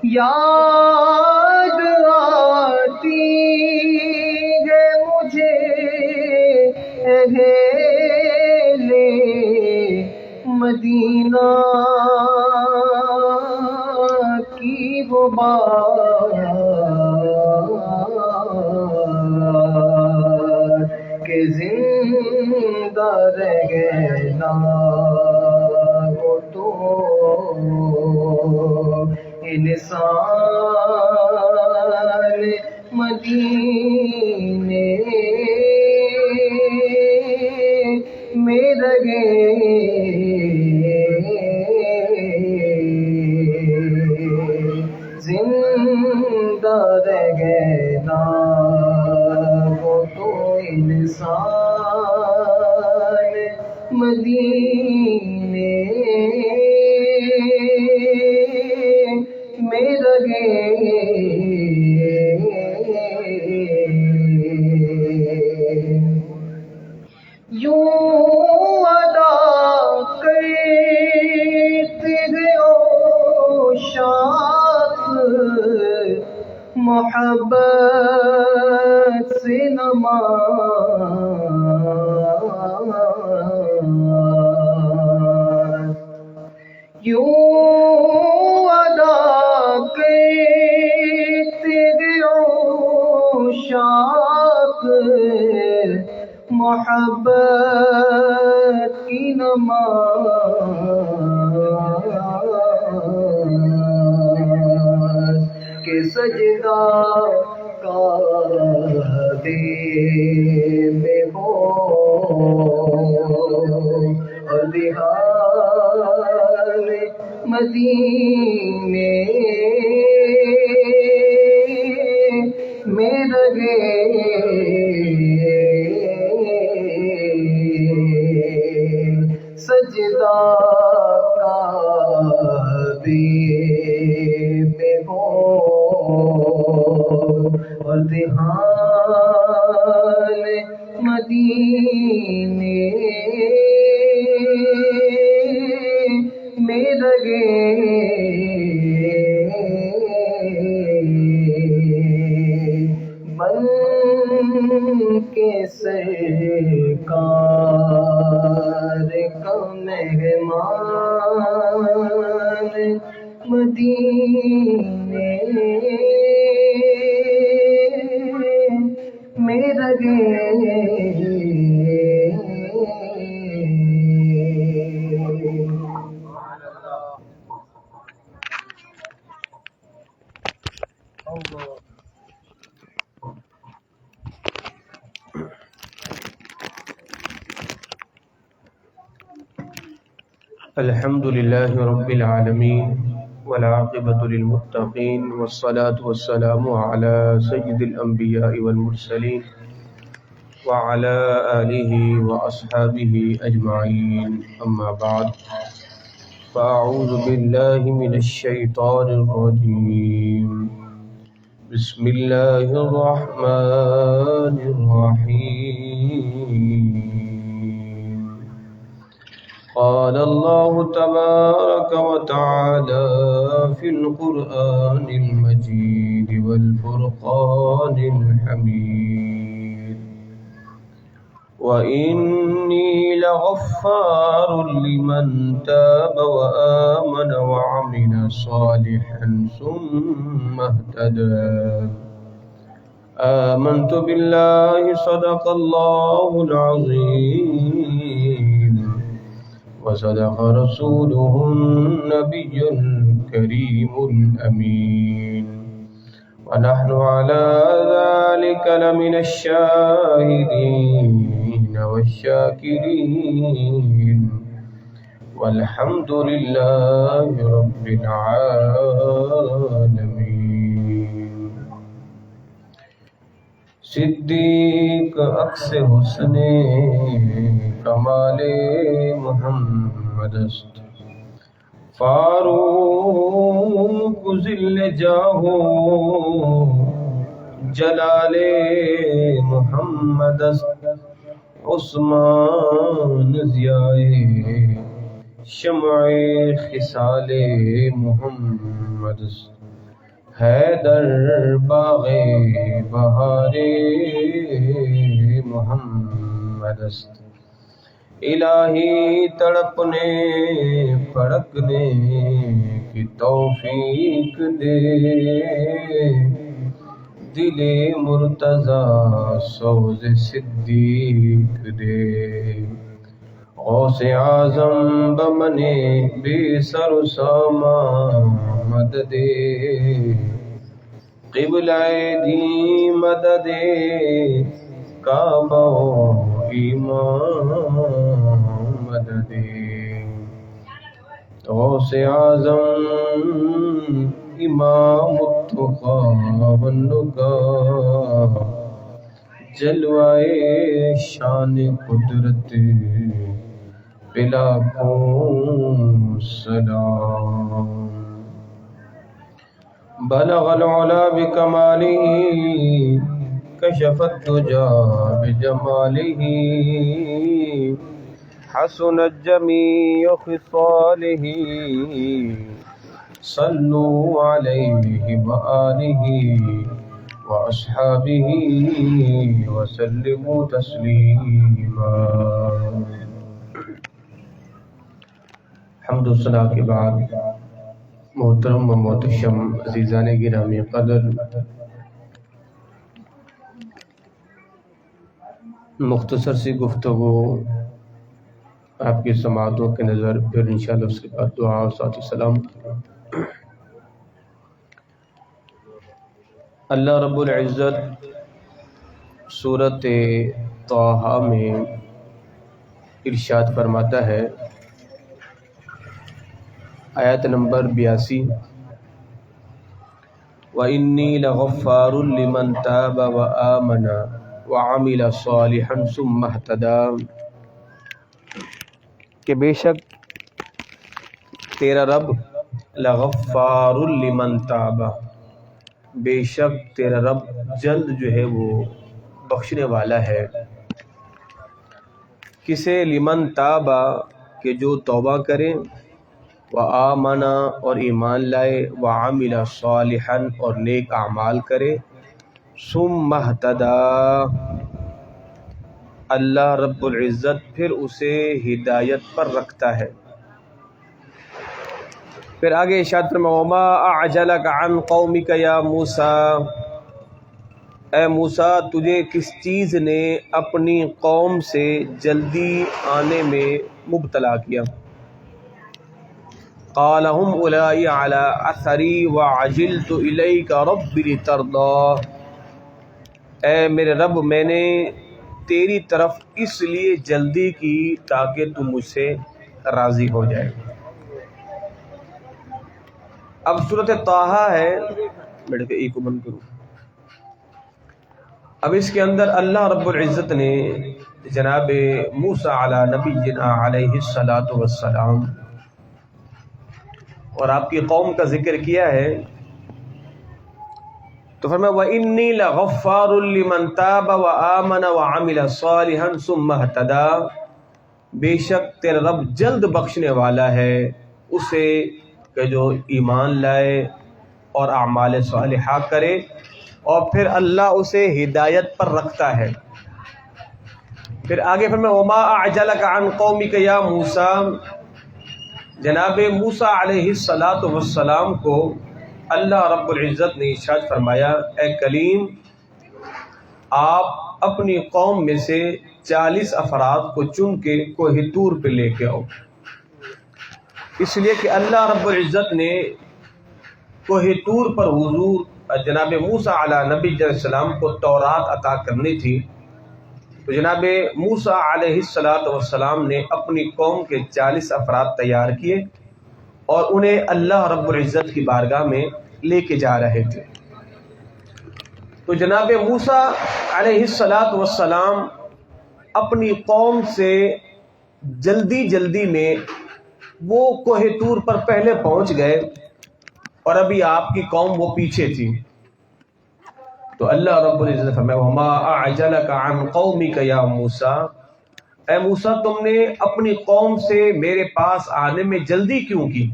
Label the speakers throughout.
Speaker 1: یاد آتی ہے مجھے اہل مدینہ کی وہ بات کہ زندہ رہ گیا وہ تو انسان مدینے میں رہے زندہ رہ گیا وہ تو انسان مدینے میں رہے یوں ادا کرتے ہو شاخ محبت سے نماز یوں ادا کرتے ہو شاخ محبت کی نماز کہ سجدہ کعبے میں ہو اور دیہات مدینے میں رہے سجدہ کعبے میں ہو اور دھیان مدینے میں لگے بن کے سرکار کا مہمان مدینے میں لگے
Speaker 2: الحمد لله رب العالمين والعاقبة للمتقين والصلاة والسلام على سيد الأنبياء والمرسلين وعلى آله وأصحابه أجمعين أما بعد فأعوذ بالله من الشيطان الرجيم بسم الله الرحمن الرحيم قال الله تبارك وتعالى في القرآن المجيد والفرقان الحميد وإني لغفار لمن تاب وآمن وعمل صالحا ثم اهتدى آمنت بالله صدق الله العظيم وصدق رسوله النبي الكريم الأمين ونحن على ذلك لمن الشاهدين والشاكرين والحمد لله رب العالمين صدیق عکس حسن کمال محمد است فاروق ذل جاہو جلال محمد است عثمان ضیائے شمع خصال محمد است، حیدر باغ بہار محمد است۔ الہی تڑپنے پھڑکنے کی توفیق دے، دل مرتضیٰ سوز صدیق دے۔ غوث اعظم بمنے بے سر و سامان مدد، قبلہ دی مدد کعبہ و ایمان مدد۔ غوث اعظم امام التقیٰ والنقیٰ، جلوائے شان قدرت پہ لاکھوں سلام۔ بلغ العلا بکمالہ، کشف الدجا بجمالہ، حسنت جمیع خصالہ، صلوا علیہ وآلہ واصحابہ وسلموا تسلیما۔ حمد و ثنا کے بعد محترم و محتشم عزیزان گرامی قدر، مختصر سی گفتگو آپ کی سماعتوں کے نظر، پھر انشاءاللہ اس کے بعد دعا اور ساتھ سلام۔ اللہ رب العزت سورۃ طٰہٰ میں ارشاد فرماتا ہے، آیت نمبر 82، وَإِنِّي لَغَفَّارٌ لِمَن تَابَ وَآمَنَ وَعَمِلَ صَالِحًا ثُمَّ اهْتَدَىٰ، کہ بے شک تیرا رب لغفار لمن تاب، بے شک تیرا رب جلد جو ہے وہ بخشنے والا ہے۔ کسے؟ لمن تابا، کہ جو توبہ کرے، وآمن اور ایمان لائے، وعمل صالحا اور نیک اعمال کرے، ثم اهتدیٰ، اللہ رب العزت پھر اسے ہدایت پر رکھتا ہے۔ پھر آگے ارشاد فرمایا، وما اعجلک عن قومک یا موسیٰ، اے موسیٰ تجھے کس چیز نے اپنی قوم سے جلدی آنے میں مبتلا کیا؟ قال هم اولائی علی اثری وعجلت الیک رب لترضی، اے میرے رب میں نے تیری طرف اس لیے جلدی کی تاکہ تم مجھ سے راضی ہو جائے۔ اب سورۃ طٰہٰ ہے، بیٹھ کے ایک کو بند کروں۔ اب اس کے اندر اللہ رب العزت نے جناب موسیٰ علی نبینا علیہ الصلاۃ والسلام اور آپ کی قوم کا ذکر کیا ہے، تو فرمایا وَإِنِّي لَغَفَّارٌ لِمَن تَابَ وَآمَنَ وَعَمِلَ صَالِحًا ثُمَّ اهْتَدَىٰ، بے شک تیرا رب جلد بخشنے والا ہے اسے کہ جو ایمان لائے اور اعمال صالحہ کرے، اور پھر اللہ اسے ہدایت پر رکھتا ہے۔ پھر آگے فرمایا وَمَا أَعْجَلَكَ عَنْ قَوْمِكَ يَا موسیٰ، جناب موسیٰ علیہ السلام کو اللہ رب العزت نے ارشاد فرمایا، اے کلیم آپ اپنی قوم میں سے 40 افراد کو چن کے کوہ طور پہ لے کے آؤ، اس لیے کہ اللہ رب العزت نے کوہ طور پر حضور جناب موسیٰ علی نبی علیہ السلام کو تورات عطا کرنی تھی، تو جناب موسیٰ علیہ السلام نے اپنی قوم کے 40 افراد تیار کیے اور انہیں اللہ رب العزت کی بارگاہ میں لے کے جا رہے تھے۔ تو جناب موسیٰ علیہ السلام اپنی قوم سے جلدی میں وہ کوہ طور پر پہلے پہنچ گئے اور ابھی آپ کی قوم وہ پیچھے تھی۔ تو اللہ رب العزت فرمایا وَمَا أَعْجَلَكَ عَنْ قَوْمِكَ يَا موسیٰ، اے موسیٰ تم نے اپنی قوم سے میرے پاس آنے میں جلدی کیوں کی؟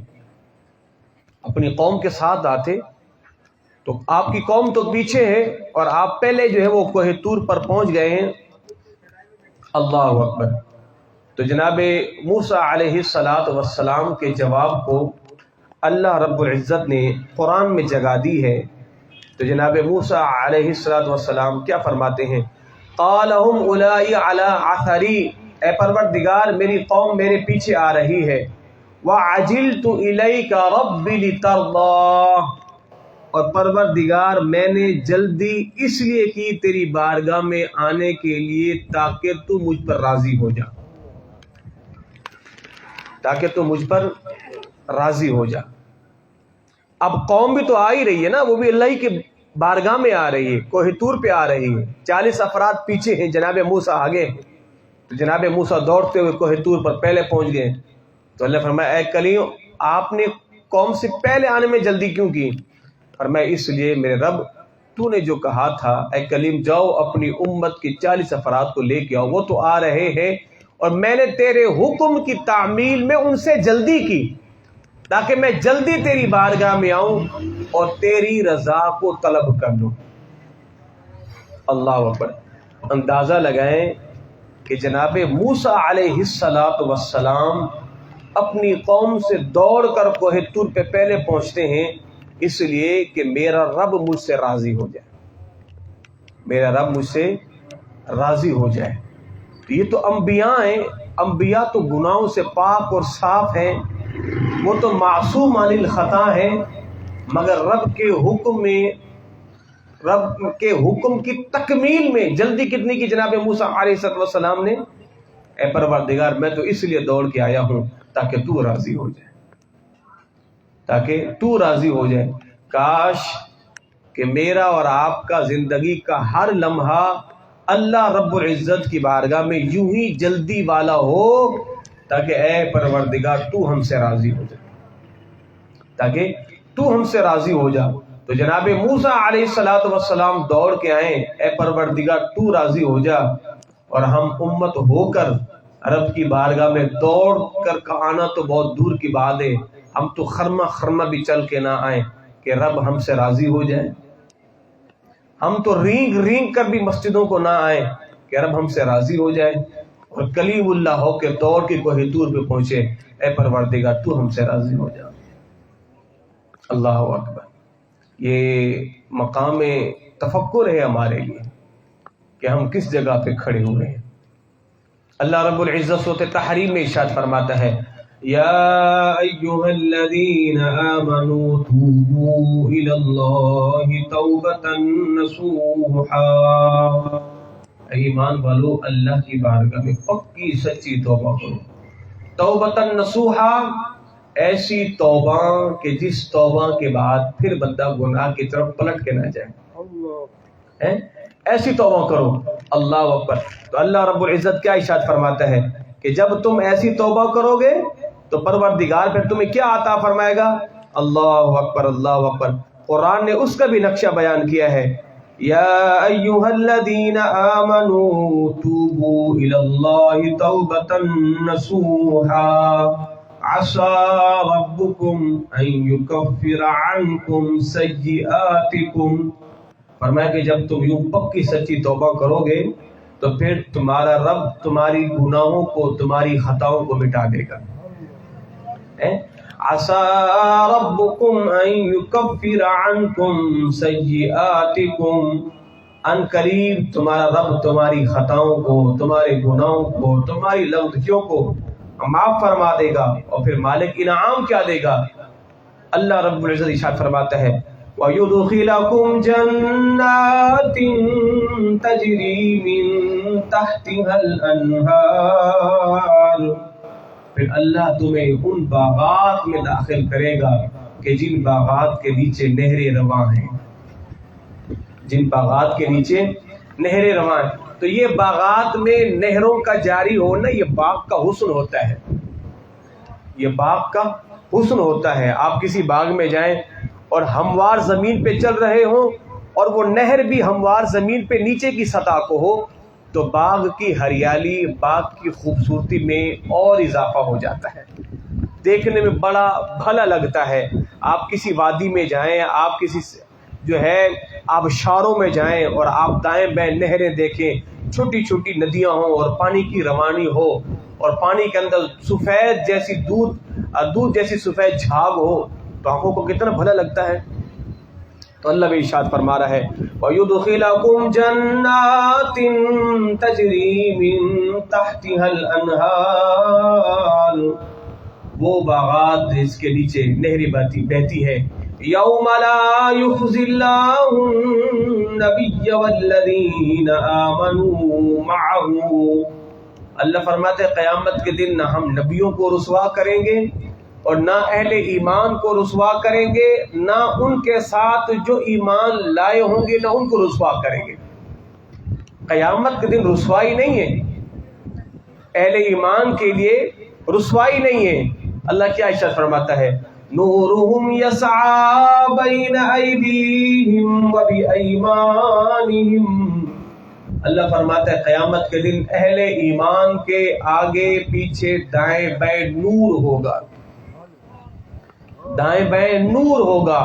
Speaker 2: اپنی قوم کے ساتھ آتے تو آپ کی قوم تو پیچھے ہے اور آپ پہلے جو ہے وہ کوہ طور پر پہنچ گئے ہیں۔ اللہ اکبر۔ تو جناب موسیٰ علیہ السلام کے جواب کو اللہ رب العزت نے قرآن میں جگہ دی ہے۔ تو جناب موسیٰ علیہ السلام کیا فرماتے ہیں؟ قال هم اولائی علی اثری، اے پروردگار میری قوم میرے پیچھے آ رہی ہے۔ وعجلت الیک رب لترضی، اور پروردگار میں نے جلدی اس لیے کی تیری بارگاہ میں آنے کے لیے تاکہ تو مجھ پر راضی ہو جا، تاکہ تو مجھ پر راضی ہو جا۔ اب قوم بھی تو آ ہی رہی ہے نا، وہ بھی اللہ ہی کے بارگاہ میں آ رہی ہے، کوہ طور پہ آ رہی ہے، 40 افراد پیچھے ہیں، جناب موسیٰ آگے، تو جناب موسیٰ دوڑتے ہوئے کوہ طور پر پہلے پہنچ گئے۔ تو اللہ فرمایا اے کلیم آپ نے قوم سے پہلے آنے میں جلدی کیوں کی؟ فرمایا اس لیے میرے رب تو نے جو کہا تھا اے کلیم جاؤ اپنی امت کے 40 افراد کو لے کے آؤ، وہ تو آ رہے ہیں، اور میں نے تیرے حکم کی تعمیل میں ان سے جلدی کی تاکہ میں جلدی تیری بارگاہ میں آؤں اور تیری رضا کو طلب کر لوں۔ اللہ اکبر۔ اندازہ لگائیں کہ جناب موسیٰ علیہ السلام اپنی قوم سے دوڑ کر کوہ طور پہ پہلے پہنچتے ہیں، اس لیے کہ میرا رب مجھ سے راضی ہو جائے، میرا رب مجھ سے راضی ہو جائے۔ یہ تو انبیاء ہیں، انبیاء تو گناہوں سے پاک اور صاف ہیں، وہ تو معصوم عن الخطا ہیں، مگر رب کے حکم میں، رب کے حکم کی تکمیل میں جلدی کتنی کی جناب موسیٰ علیہ السلام نے؟ اے پروردگار میں تو اس لیے دوڑ کے آیا ہوں تاکہ تو راضی ہو جائے، تاکہ تو راضی ہو جائے۔ کاش کہ میرا اور آپ کا زندگی کا ہر لمحہ اللہ رب العزت کی بارگاہ میں یوں ہی جلدی والا ہو تاکہ اے پروردگار تو ہم سے راضی ہو جائے، تاکہ تو ہم سے راضی ہو جا۔ تو جناب موسیٰ علیہ السلام دوڑ کے آئیں اے پروردگار تو راضی ہو جا، اور ہم امت ہو کر رب کی بارگاہ میں دوڑ کر آنا تو بہت دور کی بات ہے، ہم تو خرمہ بھی چل کے نہ آئیں کہ رب ہم سے راضی ہو جائے، ہم تو رینگ کر بھی مسجدوں کو نہ آئیں کہ رب ہم سے راضی ہو جائے، اور کلیم اللہ ہو کے دوڑ کے کوہ طور پہ پہنچے اے پروردگار تو ہم سے راضی ہو جا۔ اللہ اکبر۔ یہ مقام تفکر ہے ہمارے لیے کہ ہم کس جگہ پہ کھڑے ہوئے ہیں۔ اللہ رب العزت سورۃ تحریم میں ارشاد فرماتا ہے یا ایھا الذین آمنوا توبوا الی اللہ توبۃ نصوحا، ایمان والو اللہ کی بارگاہ میں پکی سچی توبہ کرو۔ توبۃ نصوحا، ایسی توبہ کہ جس توبہ کے بعد پھر بندہ گناہ کی طرف پلٹ کے نہ جائے، ایسی توبہ کرو۔ اللہ اکبر۔ تو اللہ رب العزت کیا ارشاد فرماتا ہے کہ جب تم ایسی توبہ کرو گے تو پروردگار پھر تمہیں کیا عطا فرمائے گا؟ اللہ اکبر، اللہ اکبر۔ قرآن نے اس کا بھی نقشہ بیان کیا ہے یا ایھا الذین آمنوا توبوا الی اللہ توبۃ نصوحا عسى ربكم ان يكفر عنكم سيئاتكم، فرمایا کہ جب تم یوں پکی سچی توبہ کرو گے تو پھر تمہارا رب تمہاری گناہوں کو، تمہاری خطاؤں کو مٹا دے گا۔ عسى ربكم ان يكفر عنكم سيئاتكم، ان قریب تمہارا رب تمہاری خطاؤں کو، تمہارے گناہوں کو، تمہاری لغزشوں کو معاف فرما دے گا، اور پھر مالک انعام کیا دے گا؟ اللہ رب العزت ارشاد فرماتا ہے وَيُدْخِلَكُمْ جَنَّاتٍ تَجْرِي مِن تَحْتِهَا الْأَنْهَارُ، پھر اللہ تمہیں ان باغات میں داخل کرے گا کہ جن باغات کے نیچے نہریں رواں ہیں، جن باغات کے نیچے نہریں رواں ہیں۔ تو یہ باغات میں نہروں کا جاری ہونا یہ باغ کا حسن ہوتا ہے، یہ باغ کا حسن ہوتا ہے۔ آپ کسی باغ میں جائیں اور ہموار زمین پہ چل رہے ہوں اور وہ نہر بھی ہموار زمین پہ نیچے کی سطح کو ہو تو باغ کی ہریالی، باغ کی خوبصورتی میں اور اضافہ ہو جاتا ہے، دیکھنے میں بڑا بھلا لگتا ہے۔ آپ کسی وادی میں جائیں، آپ کسی جو ہے آبشاروں میں جائیں اور آپ دائیں بائیں نہریں دیکھیں، چھوٹی چھوٹی ندیاں ہوں اور پانی کی روانی ہو، اور پانی کے اندر سفید جیسی دودھ جیسی سفید جھاگ ہو، تو آنکھوں کو کتنا بھلا لگتا ہے۔ تو اللہ بھی ارشاد فرما رہا ہے وَيُدْخِلَكُمْ جَنَّاتٍ تَجْرِي مِن تَحْتِهَا الْأَنْهَارُ، وہ باغات جس کے نیچے نہریں بہتی ہے۔ یوم لا یخزی اللہ النبی والذین آمنوا معه، اللہ فرماتے ہیں قیامت کے دن نہ ہم نبیوں کو رسوا کریں گے اور نہ اہل ایمان کو رسوا کریں گے، نہ ان کے ساتھ جو ایمان لائے ہوں گے نہ ان کو رسوا کریں گے۔ قیامت کے دن رسوائی نہیں ہے، اہل ایمان کے لیے رسوائی نہیں ہے۔ اللہ کیا ارشاد فرماتا ہے نورہم یسعی بین ایدیہم وبایمانہم، اللہ فرماتا ہے قیامت کے دن اہل ایمان کے آگے پیچھے دائیں بائیں نور ہوگا، دائیں بائیں نور ہوگا،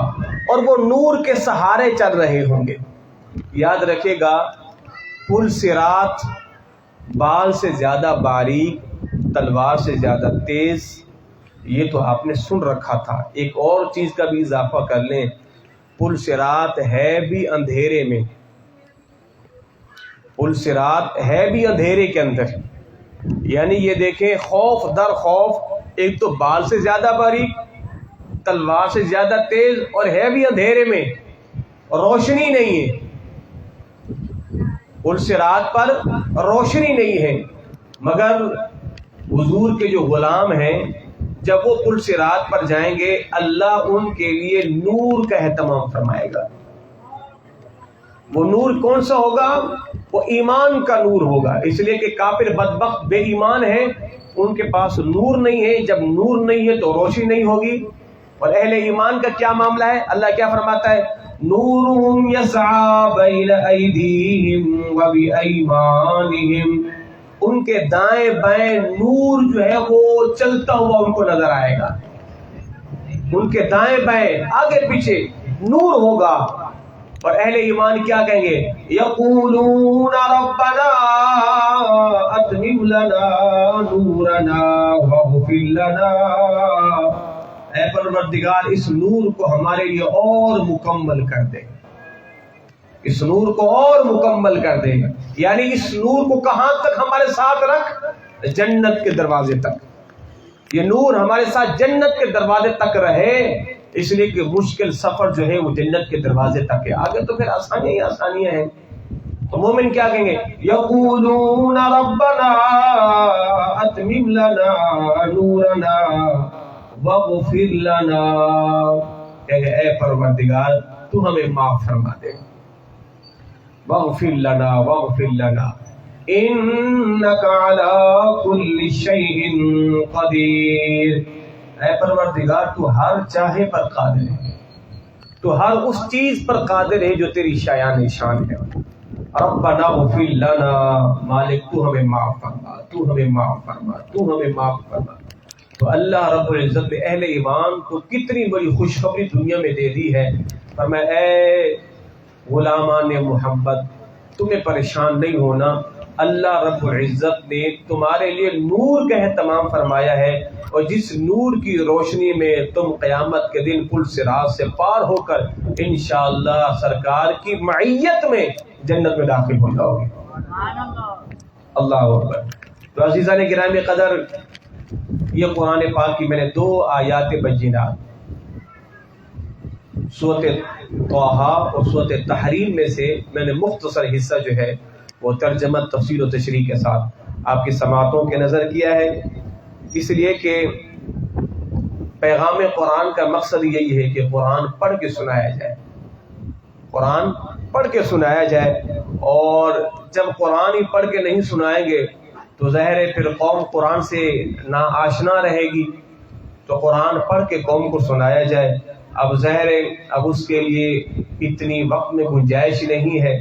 Speaker 2: اور وہ نور کے سہارے چل رہے ہوں گے۔ یاد رکھے گا پل صراط بال سے زیادہ باریک، تلوار سے زیادہ تیز، یہ تو آپ نے سن رکھا تھا۔ ایک اور چیز کا بھی اضافہ کر لیں، پل صراط ہے بھی اندھیرے میں، پل صراط ہے بھی اندھیرے کے اندر، یعنی یہ دیکھیں خوف در خوف، ایک تو بال سے زیادہ باریک، تلوار سے زیادہ تیز، اور ہے بھی اندھیرے میں، روشنی نہیں ہے، پل صراط پر روشنی نہیں ہے۔ مگر حضور کے جو غلام ہیں جب وہ پل صراط پر جائیں گے اللہ ان کے لیے نور کا اہتمام فرمائے گا۔ وہ نور کون سا ہوگا؟ وہ ایمان کا نور ہوگا، اس لیے کہ کافر بدبخت بے ایمان ہے، ان کے پاس نور نہیں ہے، جب نور نہیں ہے تو روشنی نہیں ہوگی۔ اور اہل ایمان کا کیا معاملہ ہے؟ اللہ کیا فرماتا ہے نورہم یسعی بین ایدیہم وبایمانہم، ان کے دائیں بائیں نور جو ہے وہ چلتا ہوا ان کو نظر آئے گا، ان کے دائیں بائیں آگے پیچھے نور ہوگا۔ اور اہل ایمان کیا کہیں گے یقولون ربنا اتمم لنا نورنا واغفر لنا، اے پروردگار اس نور کو ہمارے لیے اور مکمل کر دے، اس نور کو اور مکمل کر دے، یعنی اس نور کو کہاں تک ہمارے ساتھ رکھ؟ جنت کے دروازے تک، یہ نور ہمارے ساتھ جنت کے دروازے تک رہے، اس لیے کہ مشکل سفر جو ہے وہ جنت کے دروازے تک ہے، آگے تو پھر آسانیاں ہی آسانیاں ہیں۔ تو مومن کیا کہیں گے یقولون ربنا اتمم لنا نورنا واغفر لنا، کہیں گے اے پروردگار تو ہمیں معاف فرما دے، واغفر لنا واغفر لنا انک علی کل شیء قدیر، اے پروردگار تو ہر چاہے پر قادر ہے، تو ہر اس چیز پر قادر ہے جو تیری شایان شان ہے۔ ربنا اغفر لنا، مالک تو ہمیں معاف فرما، تو ہمیں معاف فرما، تو ہمیں معاف فرما۔ تو اللہ رب العزت نے اہل ایمان کو کتنی بڑی خوشخبری دنیا میں دے دی ہے، فرمایا اے غلامان محمد تمہیں پریشان نہیں ہونا، اللہ رب العزت نے تمہارے لیے نور کا اہتمام فرمایا ہے، اور جس نور کی روشنی میں تم قیامت کے دن پل صراط سے پار ہو کر انشاءاللہ سرکار کی معیت میں جنت میں داخل ہو جاؤ گے۔ اللہ اکبر۔ تو عزیزان گرامی قدر، یہ قرآن پاک کی میں نے 2 آیات بینات سورۃ طٰہٰ اور سورۃ تحریم میں سے میں نے مختصر حصہ جو ہے وہ ترجمہ تفسیر و تشریح کے ساتھ آپ کی سماعتوں کے نظر کیا ہے، اس لیے کہ پیغام قرآن کا مقصد یہی ہے کہ قرآن پڑھ کے سنایا جائے، قرآن پڑھ کے سنایا جائے، اور جب قرآن ہی پڑھ کے نہیں سنائیں گے تو ظاہر ہے پھر قوم قرآن سے نا آشنا رہے گی، تو قرآن پڑھ کے قوم کو سنایا جائے۔ اب ظاہر ہے اب اس کے لیے اتنی وقت میں گنجائش نہیں ہے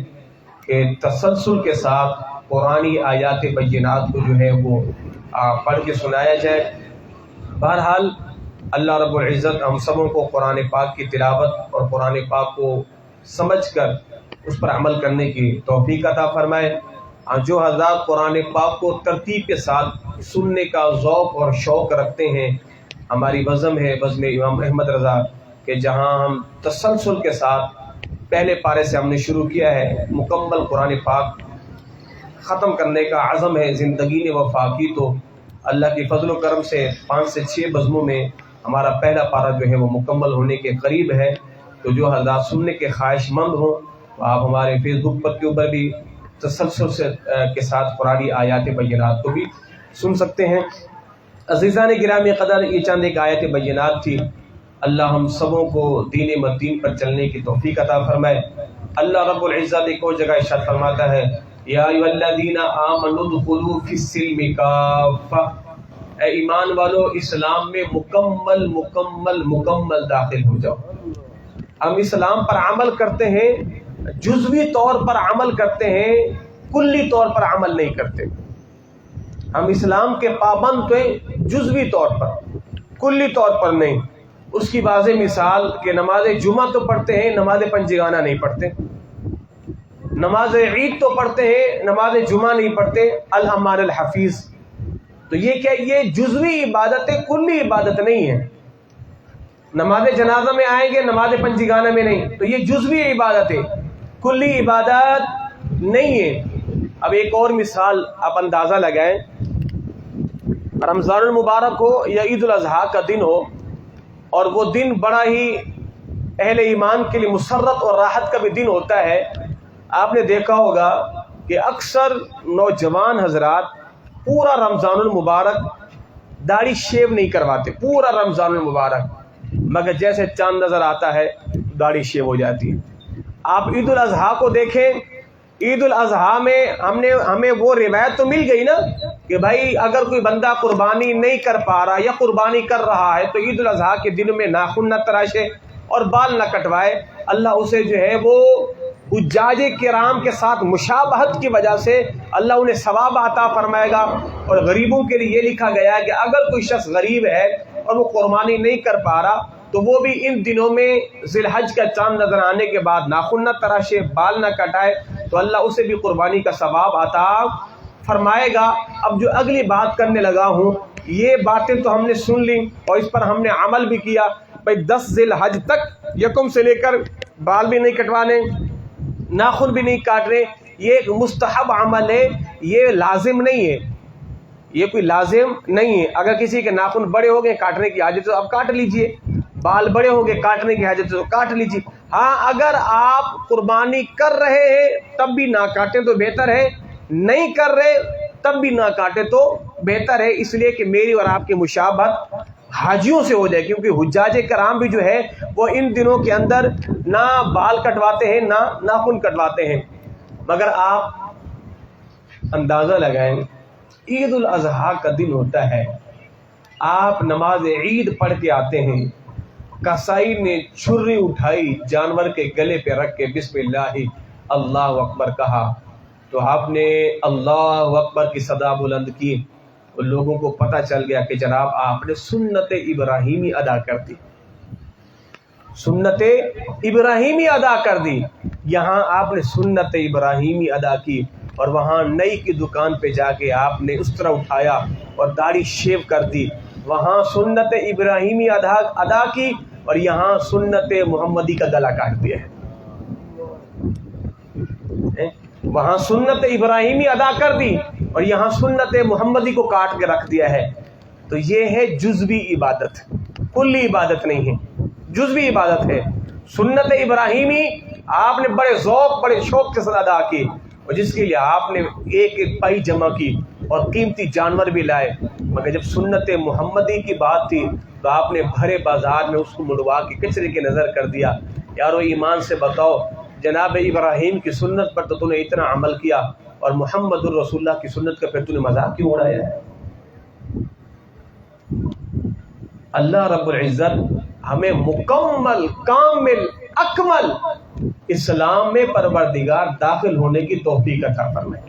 Speaker 2: کہ تسلسل کے ساتھ قرآنی آیات بینات کو جو ہے وہ پڑھ کے سنایا جائے۔ بہرحال اللہ رب العزت ہم سبوں کو قرآن پاک کی تلاوت اور قرآن پاک کو سمجھ کر اس پر عمل کرنے کی توفیق عطا فرمائے۔ جو حضرات قرآن پاک کو ترتیب کے ساتھ سننے کا ذوق اور شوق رکھتے ہیں، ہماری بزم ہے بزم امام احمد رضا کہ جہاں ہم تسلسل کے ساتھ پہلے پارے سے ہم نے شروع کیا ہے، مکمل قرآن پاک ختم کرنے کا عزم ہے زندگی نے وفا کی، تو اللہ کی فضل و کرم سے 5 سے 6 بزموں میں ہمارا پہلا پارہ جو ہے وہ مکمل ہونے کے قریب ہے۔ تو جو حضرات سننے کے خواہش مند ہوں تو آپ ہمارے فیس بک پر کے اوپر بھی تسلسل سے کے ساتھ قرآنی آیات بینات کو بھی سن سکتے ہیں۔ عزیزان گرامی قدر، یہ چند ایک آیت بینات تھی۔ اللہ ہم سبوں کو دین متین پر چلنے کی توفیق عطا فرمائے۔ اللہ رب العزت ایک اور جگہ ارشاد فرماتا ہے، یا ایھا الذین آمنوا ادخلوا فی السلم کافۃ، اے ایمان والو اسلام میں مکمل داخل ہو جاؤ۔ ہم اسلام پر عمل کرتے ہیں، جزوی طور پر عمل کرتے ہیں، کلی طور پر عمل نہیں کرتے۔ ہم اسلام کے پابند ہیں جزوی طور پر، کلی طور پر نہیں۔ اس کی واضح مثال کہ نماز جمعہ تو پڑھتے ہیں، نماز پنجگانہ نہیں پڑھتے، نماز عید تو پڑھتے ہیں، نماز جمعہ نہیں پڑھتے، الاعمال الحفیظ۔ تو یہ کیا، یہ جزوی عبادت ہے، کلی عبادت نہیں ہے۔ نماز جنازہ میں آئیں گے، نماز پنجگانہ میں نہیں، تو یہ جزوی عبادت ہے، کلی عبادت نہیں ہے۔ اب ایک اور مثال آپ اندازہ لگائیں، رمضان المبارک ہو یا عید الاضحیٰ کا دن ہو، اور وہ دن بڑا ہی اہل ایمان کے لیے مسرت اور راحت کا بھی دن ہوتا ہے۔ آپ نے دیکھا ہوگا کہ اکثر نوجوان حضرات پورا رمضان المبارک داڑھی شیو نہیں کرواتے، پورا رمضان المبارک، مگر جیسے چاند نظر آتا ہے داڑھی شیو ہو جاتی ہے۔ آپ عید الاضحیٰ کو دیکھیں، عید الاضحیٰ میں ہمیں وہ روایت تو مل گئی نا کہ بھائی اگر کوئی بندہ قربانی نہیں کر پا رہا یا قربانی کر رہا ہے تو عید الاضحیٰ کے دن میں ناخن نہ تراشے اور بال نہ کٹوائے، اللہ اسے جو ہے وہ حجاج کرام کے ساتھ مشابہت کی وجہ سے اللہ انہیں ثواب عطا فرمائے گا۔ اور غریبوں کے لیے یہ لکھا گیا ہے کہ اگر کوئی شخص غریب ہے اور وہ قربانی نہیں کر پا رہا تو وہ بھی ان دنوں میں ذی الحج کا چاند نظر آنے کے بعد ناخن نہ تراشے، بال نہ کٹائے، تو اللہ اسے بھی قربانی کا ثواب عطا فرمائے گا۔ اب جو اگلی بات کرنے لگا ہوں، یہ باتیں تو ہم نے سن لی اور اس پر ہم نے عمل بھی کیا۔ بھائی 10 ذی الحج تک یکم سے لے کر بال بھی نہیں کٹوانے، ناخن بھی نہیں کاٹنے، یہ ایک مستحب عمل ہے، یہ لازم نہیں ہے، یہ کوئی لازم نہیں ہے۔ اگر کسی کے ناخن بڑے ہو گئے کاٹنے کی حاجت تو آپ کاٹ لیجئے، بال بڑے ہو گئے کاٹنے کی حاجت تو کاٹ لیجئے۔ ہاں اگر آپ قربانی کر رہے ہیں تب بھی نہ کاٹیں تو بہتر ہے، نہیں کر رہے تب بھی نہ کاٹیں تو بہتر ہے، اس لیے کہ میری اور آپ کی مشابہت حاجیوں سے ہو جائے، کیونکہ حجاج کرام بھی جو ہے وہ ان دنوں کے اندر نہ بال کٹواتے ہیں نہ ناخن کٹواتے ہیں۔ مگر آپ اندازہ لگائیں، عید الاضحیٰ کا دن ہوتا ہے، آپ نماز عید پڑھ کے آتے ہیں، کسائی نے چھری اٹھائی، جانور کے گلے پہ رکھ کے بسم اللہ اللہ اکبر کہا، تو آپ نے اللہ اکبر کی صدا بلند کی، اور لوگوں کو پتہ چل گیا کہ جناب آپ نے سنت ابراہیمی ادا کر دی، سنت ابراہیمی ادا کر دی۔ یہاں آپ نے سنت ابراہیمی ادا کی، اور وہاں نئی کی دکان پہ جا کے آپ نے اس طرح اٹھایا اور داڑھی شیو کر دی، وہاں سنت ابراہیمی ادا کی، اور یہاں سنت محمدی کا گلا کاٹ دیا ہے۔ وہاں سنت ابراہیمی ادا کر دی اور یہاں سنت محمدی کو کاٹ کے رکھ دیا ہے۔ تو یہ ہے جزوی عبادت، کلی عبادت نہیں ہے، جزوی عبادت ہے۔ سنت ابراہیمی آپ نے بڑے ذوق بڑے شوق کے ساتھ ادا کی، اور جس کے لیے آپ نے ایک ایک پائی جمع کی اور قیمتی جانور بھی لائے، مگر جب سنت محمدی کی بات تھی تو آپ نے بھرے بازار میں اس کو مڑوا کے کچرے کی نظر کر دیا۔ یارو ایمان سے بتاؤ، جناب ابراہیم کی سنت پر تو نے اتنا عمل کیا، اور محمد الرسول اللہ کی سنت کا پھر تو نے مذاق کیوں اڑایا ہے؟ اللہ رب العزت ہمیں مکمل کامل اکمل اسلام میں پروردگار داخل ہونے کی توفیق عطا فرمائے۔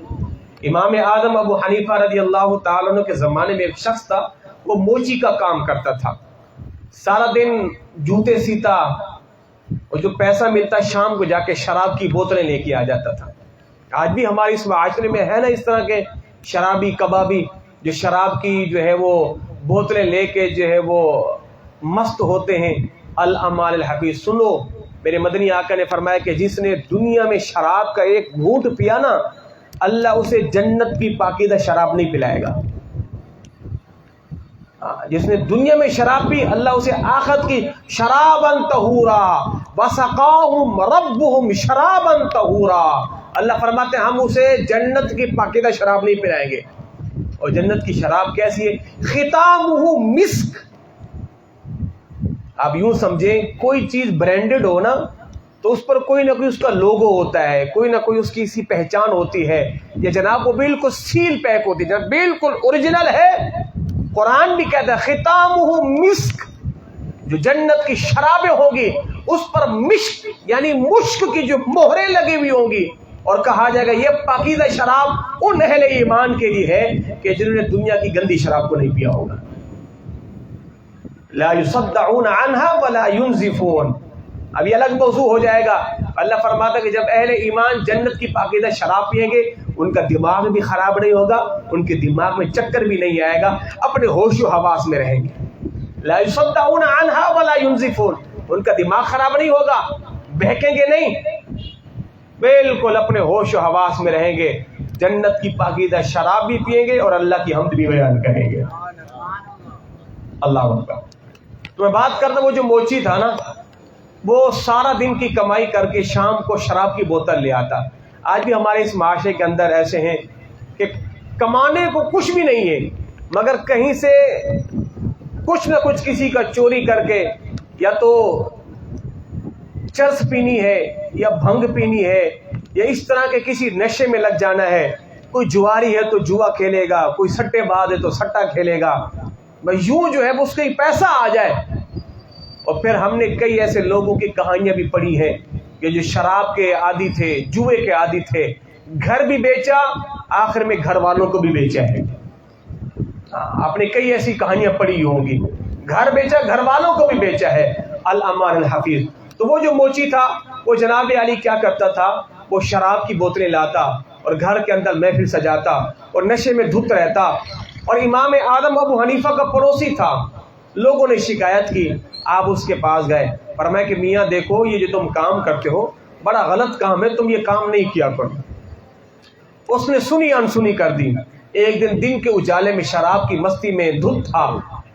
Speaker 2: امام اعظم ابو حنیفہ رضی اللہ تعالیٰ عنہ کے زمانے میں ایک شخص تھا، وہ موچی کا کام کرتا تھا، سارا دن جوتے سیتا اور جو پیسہ ملتا شام کو جا کے شراب کی بوتلیں لے کے آ جاتا تھا۔ آج بھی ہمارے اس معاشرے میں ہے نا اس طرح کے شرابی کبابی جو شراب کی جو ہے وہ بوتلیں لے کے جو ہے وہ مست ہوتے ہیں۔ الاعمال الحفیظ، سنو میرے مدنی آقا نے فرمایا کہ جس نے دنیا میں شراب کا ایک گھونٹ پیا نا، اللہ اسے جنت کی پاکیزہ شراب نہیں پلائے گا۔ جس نے دنیا میں شراب پی، اللہ اسے آخرت کی شرابا طہورا وسقاہم ربہم شرابا طہورا، اللہ فرماتے ہیں ہم اسے جنت کی پاکیزہ شراب نہیں پلائیں گے۔ اور جنت کی شراب کیسی ہے؟ ختامہ مسک۔ آپ یوں سمجھیں کوئی چیز برانڈڈ ہو نا تو اس پر کوئی نہ کوئی اس کا لوگو ہوتا ہے، کوئی نہ کوئی اس کی اسی پہچان ہوتی ہے، یہ جناب وہ بالکل سیل پیک ہوتی ہے، جناب بالکل اوریجنل ہے۔ قرآن بھی کہتا ہے ختامہ مسک، جو جنت کی شرابیں ہوں گی اس پر مشک یعنی مشک کی جو مہریں لگی ہوئی ہوں گی، اور کہا جائے گا یہ پاکیزہ شراب ان اہل ایمان کے لیے ہے کہ جنہوں نے دنیا کی گندی شراب کو نہیں پیا ہوگا۔ لا يصدعون عنها ولا ينزفون، اب یہ الگ موضوع ہو جائے گا۔ اللہ فرماتا ہے کہ جب اہل ایمان جنت کی پاکیزہ شراب پئیں گے ان کا دماغ بھی خراب نہیں ہوگا، ان کے دماغ میں چکر بھی نہیں آئے گا، اپنے ہوش و حواس میں رہیں گے۔ لا يصدعون عنها ولا ينزفون، ان کا دماغ خراب نہیں ہوگا، بہکیں گے نہیں، بالکل اپنے ہوش و حواس میں رہیں گے، جنت کی پاکیزہ شراب بھی پئیں گے اور اللہ کی حمد بھی بیان کریں گے۔ اللہ اکبر۔ تو میں بات کرتا ہوں وہ جو موچی تھا نا، وہ سارا دن کی کمائی کر کے شام کو شراب کی بوتل لے آتا۔ آج بھی ہمارے اس معاشرے کے اندر ایسے ہیں کہ کمانے کو کچھ بھی نہیں ہے مگر کہیں سے کچھ نہ کچھ کسی کا چوری کر کے یا تو چرس پینی ہے یا بھنگ پینی ہے یا اس طرح کے کسی نشے میں لگ جانا ہے۔ کوئی جواری ہے تو جوا کھیلے گا، کوئی سٹے باز ہے تو سٹا کھیلے گا، یوں جو ہے وہ اس کا پیسہ آ جائے۔ اور پھر ہم نے کئی ایسے لوگوں کی کہانیاں بھی پڑھی ہیں کہ جو شراب کے عادی تھے، جوئے کے عادی تھے، گھر بھی بیچا، آخر میں گھر والوں کو بھی بیچا ہے۔ آپ نے کئی ایسی کہانیاں پڑھی ہوں گی، گھر بیچا، گھر والوں کو بھی بیچا ہے۔ الاعمال الحفیظ۔ تو وہ جو موچی تھا وہ جناب علی کیا کرتا تھا، وہ شراب کی بوتلیں لاتا اور گھر کے اندر محفل سجاتا اور نشے میں دھت رہتا۔ اور امام اعظم ابو حنیفہ کا پڑوسی تھا، لوگوں نے شکایت کی، آپ اس کے پاس گئے، فرمایا کہ میاں دیکھو یہ جو تم کام کرتے ہو بڑا غلط کام ہے، تم یہ کام نہیں کیا کرو۔ اس نے سنی انسنی کر دی۔ ایک دن کے اجالے میں شراب کی مستی میں دھت تھا،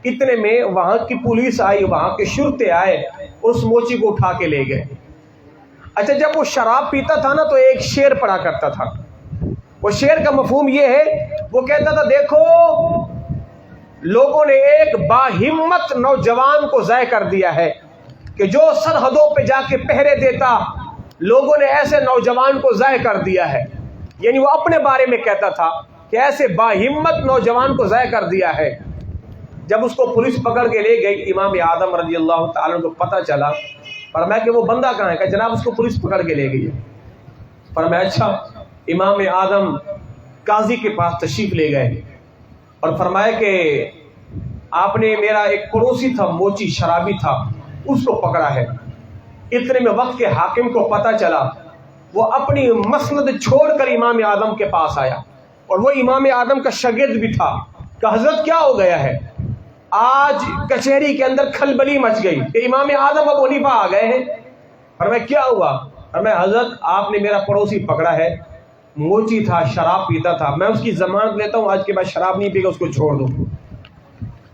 Speaker 2: اتنے میں وہاں کی پولیس آئی، وہاں کے شرطے آئے، اس موچی کو اٹھا کے لے گئے۔ اچھا جب وہ شراب پیتا تھا نا تو ایک شعر پڑھا کرتا تھا، وہ شعر کا مفہوم یہ ہے، وہ کہتا تھا دیکھو لوگوں نے ایک باہمت نوجوان کو ضائع کر دیا ہے کہ جو سرحدوں پہ جا کے پہرے دیتا، لوگوں نے ایسے نوجوان کو ضائع کر دیا ہے۔ یعنی وہ اپنے بارے میں کہتا تھا کہ ایسے باہمت نوجوان کو ضائع کر دیا ہے۔ جب اس کو پولیس پکڑ کے لے گئی، امام اعظم رضی اللہ تعالیٰ کو پتہ چلا، فرمایا کہ وہ بندہ کہاں ہے؟ کہ جناب اس کو پولیس پکڑ کے لے گئی ہے۔ فرمایا اچھا۔ امام اعظم قاضی کے پاس تشریف لے گئے اور فرمایا کہ آپ نے میرا ایک پڑوسی تھا، موچی شرابی تھا، اس کو پکڑا ہے۔ اتنے میں وقت کے حاکم کو پتہ چلا، وہ اپنی مسند چھوڑ کر امام اعظم کے پاس آیا، اور وہ امام اعظم کا شاگرد بھی تھا کہ حضرت کیا ہو گیا ہے؟ آج کچہری کے اندر کھلبلی مچ گئی کہ امام اعظم ابو حنیفہ آ گئے ہیں۔ فرمایا کیا ہوا؟ فرمایا حضرت آپ نے میرا پڑوسی پکڑا ہے، موچی تھا، شراب پیتا تھا، میں اس کی ضمانت لیتا ہوں، آج کے بعد شراب نہیں پی گا، اس کو چھوڑ دو۔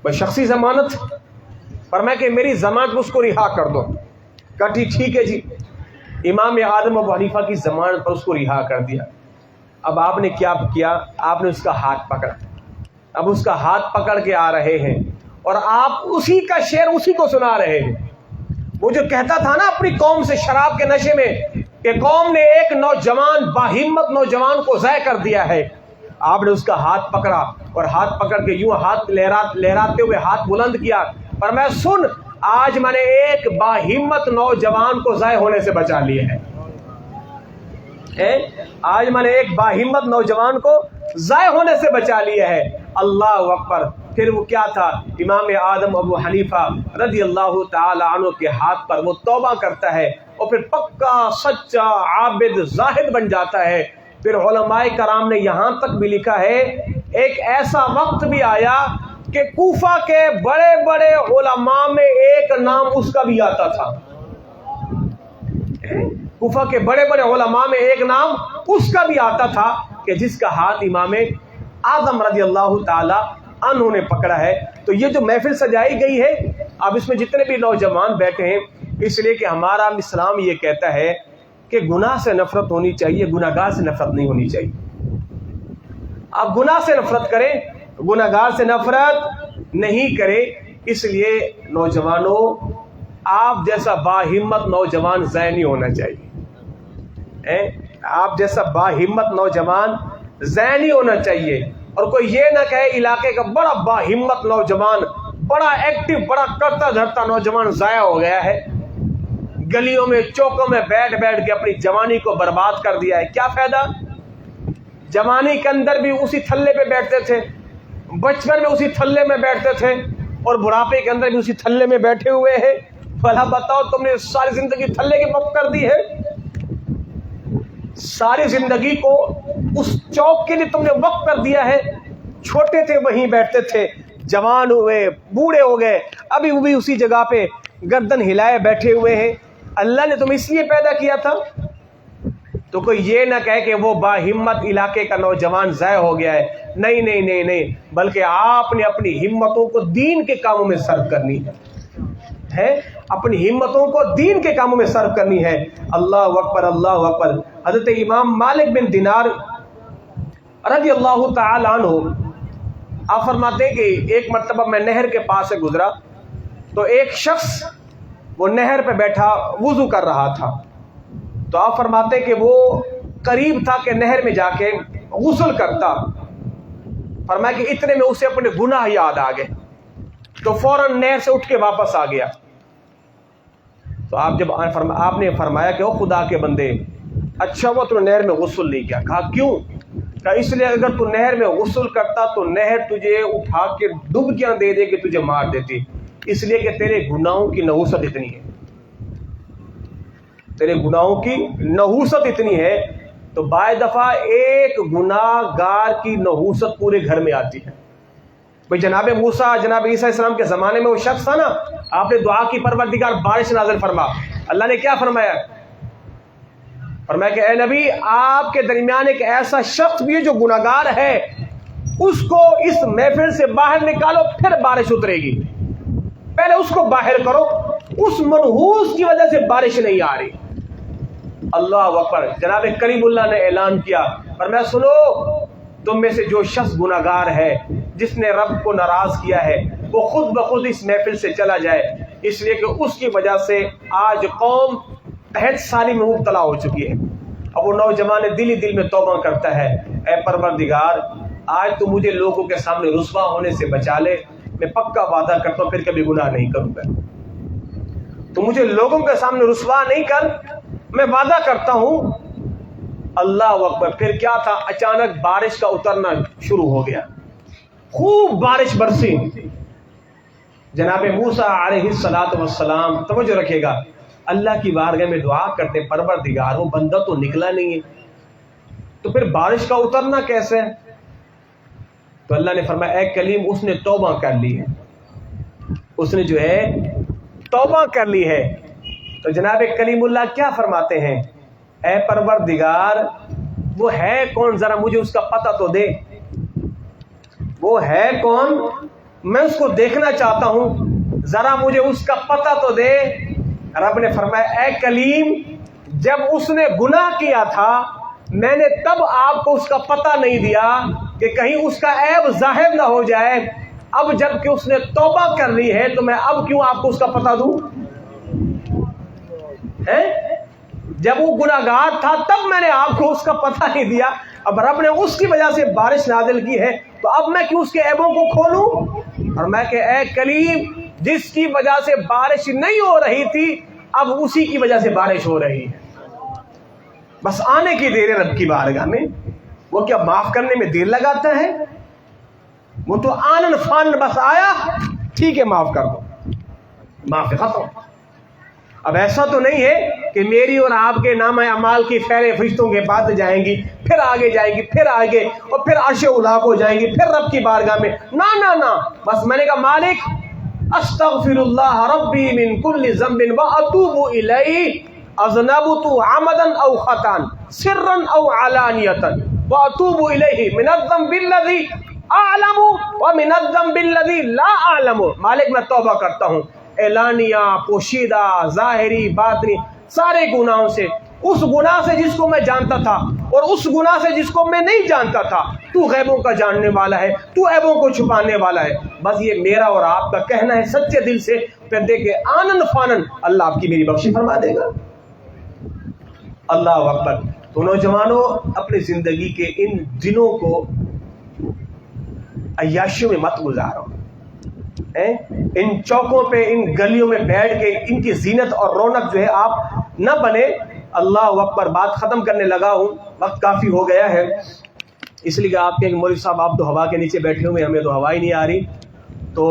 Speaker 2: بس شخصی ضمانت؟ فرمایا کہ میری ضمانت اس کو رہا کر دو۔ کہا ٹھیک ہے جی۔ امام اعظم ابو حنیفہ کی ضمانت پر اس کو رہا کر دیا۔ اب آپ نے کیا کیا؟ آپ نے اس کا ہاتھ پکڑا، اب اس کا ہاتھ پکڑ کے آ رہے ہیں اور آپ اسی کا شعر اسی کو سنا رہے ہیں۔ وہ جو کہتا تھا نا اپنی قوم سے شراب کے نشے میں کہ قوم نے ایک نوجوان باہمت نوجوان کو ضائع کر دیا ہے، آپ نے اس کا ہاتھ پکڑا اور ہاتھ پکڑ کے یوں ہاتھ لہراتے ہوئے ہاتھ بلند کیا، پر میں سن آج میں نے ایک باہمت نوجوان کو ضائع ہونے سے بچا لیا ہے، آج میں نے ایک باہمت نوجوان کو ضائع ہونے سے بچا لیا ہے۔ اللہ اکبر۔ پھر وہ کیا تھا، امام اعظم ابو حنیفہ رضی اللہ تعالی عنہ کے ہاتھ پر وہ توبہ کرتا ہے اور پھر پکا سچا عابد زاہد بن جاتا ہے۔ پھر علماء کرام نے یہاں تک بھی لکھا ہے ایک ایسا وقت بھی آیا کہ کوفہ کے بڑے بڑے علماء میں ایک نام اس کا بھی آتا تھا۔ کوفہ کے بڑے بڑے علماء میں ایک نام اس کا بھی آتا تھا کہ جس کا ہاتھ امام اعظم رضی اللہ تعالی عنہ نے پکڑا ہے۔ تو یہ جو محفل سجائی گئی ہے، اب اس میں جتنے بھی نوجوان بیٹھے ہیں، اس لیے کہ ہمارا اسلام یہ کہتا ہے کہ گناہ سے نفرت ہونی چاہیے، گناہ گار سے نفرت نہیں ہونی چاہیے۔ آپ گناہ سے نفرت کریں، گناہ گار سے نفرت نہیں کریں۔ اس لیے نوجوانوں، آپ جیسا باہمت نوجوان ضائع نہیں ہونا چاہیے۔ آپ جیسا باہمت نوجوان ضائع نہیں ہونا چاہیے۔ اور کوئی یہ نہ کہے علاقے کا بڑا باہمت نوجوان، بڑا ایکٹیو، بڑا کرتا دھرتا نوجوان ضائع ہو گیا ہے، گلیوں میں چوکوں میں بیٹھ بیٹھ کے اپنی جوانی کو برباد کر دیا ہے۔ کیا فائدہ؟ جوانی کے اندر بھی اسی تھلے پہ بیٹھتے تھے، بچپن میں اسی تھلے میں بیٹھتے تھے، اور بڑھاپے کے اندر بھی اسی تھلے میں بیٹھے ہوئے ہیں۔ بھلا بتاؤ، تم نے ساری زندگی تھلے کی وقف کر دی ہے، ساری زندگی کو اس چوک کے لیے تم نے وقف کر دیا ہے۔ چھوٹے تھے وہیں بیٹھتے تھے، جوان ہوئے، بوڑھے ہو گئے، ابھی وہ بھی اسی جگہ پہ گردن ہلائے بیٹھے ہوئے ہیں۔ اللہ نے تمہیں اس لیے پیدا کیا تھا۔ تو کوئی یہ نہ کہے کہ وہ باہمت علاقے کا نوجوان ضائع ہو گیا ہے۔ نہیں نہیں نہیں نہیں، بلکہ آپ نے اپنی ہمتوں کو دین کے کاموں میں صرف کرنی ہے، اپنی ہمتوں کو دین کے کاموں میں صرف کرنی ہے۔ اللہ اکبر، اللہ اکبر۔ حضرت امام مالک بن دینار رضی اللہ تعالی عنہ آپ فرماتے ہیں کہ ایک مرتبہ میں نہر کے پاس سے گزرا تو ایک شخص وہ نہر پہ بیٹھا وضو کر رہا تھا۔ تو آپ فرماتے ہیں کہ وہ قریب تھا کہ نہر میں جا کے غسل کرتا۔ فرمایا کہ اتنے میں اسے اپنے گناہ یاد آ گئے تو فوراً نہر سے اٹھ کے واپس آ گیا۔ تو آپ نے فرمایا کہ او خدا کے بندے، اچھا وہ تو نہر میں غسل نہیں کیا۔ کہا کیوں؟ کہا اس لیے اگر تو نہر میں غسل کرتا تو نہر تجھے اٹھا کے ڈبکیاں دے دے کے تجھے مار دیتی، اس لیے کہ تیرے گناہوں کی نحوست اتنی ہے، تیرے گناہوں کی نحوست اتنی ہے۔ تو بعض دفعہ ایک گناہ گار کی نحوست پورے گھر میں آتی ہے۔ بھئی جناب موسیٰ، جناب عیسیٰ علیہ السلام کے زمانے میں وہ شخص تھا نا، آپ نے دعا کی پروردگار بارش نازل فرما۔ اللہ نے کیا فرمایا؟ فرمایا کہ اے نبی، آپ کے درمیان ایک ایسا شخص بھی ہے جو گناہ گار ہے، اس کو اس محفل سے باہر نکالو، پھر بارش اترے گی۔ پہلے اس کو باہر کرو، اس منحوس کی وجہ سے بارش نہیں آ رہی۔ اللہ اکبر۔ جناب کریم اللہ نے اعلان کیا، فرمایا سنو، تم میں سے جو شخص گناہ گار ہے، جس نے رب کو ناراض کیا ہے، وہ خود بخود اس محفل سے چلا جائے، اس لیے کہ اس کی وجہ سے آج قوم قحط سالی میں مبتلا ہو چکی ہے۔ اب وہ نوجوان دل ہی دل میں توبہ کرتا ہے، اے پروردگار آج تو مجھے لوگوں کے سامنے رسوا ہونے سے بچا لے، میں پکا وعدہ کرتا ہوں پھر کبھی گناہ نہیں کروں گا۔ تو مجھے لوگوں کے سامنے رسوا نہیں کر، میں وعدہ کرتا ہوں۔ اللہ اکبر۔ پھر کیا تھا، اچانک بارش کا اترنا شروع ہو گیا، خوب بارش برسی۔ جناب موسیٰ علیہ السلام، توجہ رکھے گا، اللہ کی بارگاہ میں دعا کرتے، پروردگار وہ بندہ تو نکلا نہیں ہے، تو پھر بارش کا اترنا کیسے ہے؟ تو اللہ نے فرمایا اے کلیم، اس نے توبہ کر لی ہے، اس نے جو ہے توبہ کر لی ہے۔ تو جناب کلیم اللہ کیا فرماتے ہیں، اے پروردگار وہ ہے کون، ذرا مجھے اس کا پتہ تو دے، وہ ہے کون، میں اس کو دیکھنا چاہتا ہوں، ذرا مجھے اس کا پتہ تو دے۔ رب نے فرمایا اے کلیم، جب اس نے گناہ کیا تھا میں نے تب آپ کو اس کا پتہ نہیں دیا کہ کہیں اس کا عیب ظاہر نہ ہو جائے، اب جب کہ اس نے توبہ کر لی ہے تو میں اب کیوں آپ کو اس کا پتہ دوں؟ جب وہ گناہ گار تھا تب میں نے آپ کو اس کا پتہ نہیں دیا، اب رب نے اس کی وجہ سے بارش نازل کی ہے تو اب میں کیوں اس کے عیبوں کو کھولوں؟ اور میں کہ اے کلیم، جس کی وجہ سے بارش نہیں ہو رہی تھی اب اسی کی وجہ سے بارش ہو رہی ہے، بس آنے کی دیر ہے رب کی بارگاہ میں۔ وہ کیا معاف کرنے میں دیر لگاتا ہے؟ وہ تو آنن فان بس آیا ٹھیک ہے معاف کر دو، معاف ختم۔ اب ایسا تو نہیں ہے کہ میری اور آپ کے نام اعمال کی فیلیں فرشتوں کے بعد جائیں گی، پھر آگے جائیں گی، پھر آگے، اور پھر عرش الاف ہو جائیں گی، پھر رب کی بارگاہ میں۔ نہ نہ نہ، بس میں نے کہا مالک استغفر اللہ ربی من کل ذنب واتوب الیہ اذنبت عمدا او خطا سرا او علانیۃ واتوب الیہ من الذنب الذی اعلم ومن الذنب الذی لا اعلم۔ مالک میں توبہ کرتا ہوں اعلانیہ، پوشیدہ، ظاہری، باطنی، سارے گناہوں سے، اس گناہ سے جس کو میں جانتا تھا اور اس گناہ سے جس کو میں نہیں جانتا تھا۔ تو غیبوں کا جاننے والا ہے، تو عیبوں کو چھپانے والا ہے۔ بس یہ میرا اور آپ کا کہنا ہے سچے دل سے، پھر دیکھیں آنن فانن اللہ آپ کی میری بخشی فرما دے گا۔ اللہ اکبر۔ تو نوجوانوں اپنی زندگی کے ان دنوں کو عیاشیوں میں مت گزارو، ان چوکوں پہ، ان گلیوں میں بیٹھ کے ان کی زینت اور رونق جو ہے آپ نہ بنے۔ اللہ اکبر۔ بات ختم کرنے لگا ہوں، وقت کافی ہو گیا ہے، اس لیے کہ آپ کے مولوی صاحب آپ تو ہوا کے نیچے بیٹھے ہوئے، ہمیں تو ہوا ہی نہیں آ رہی، تو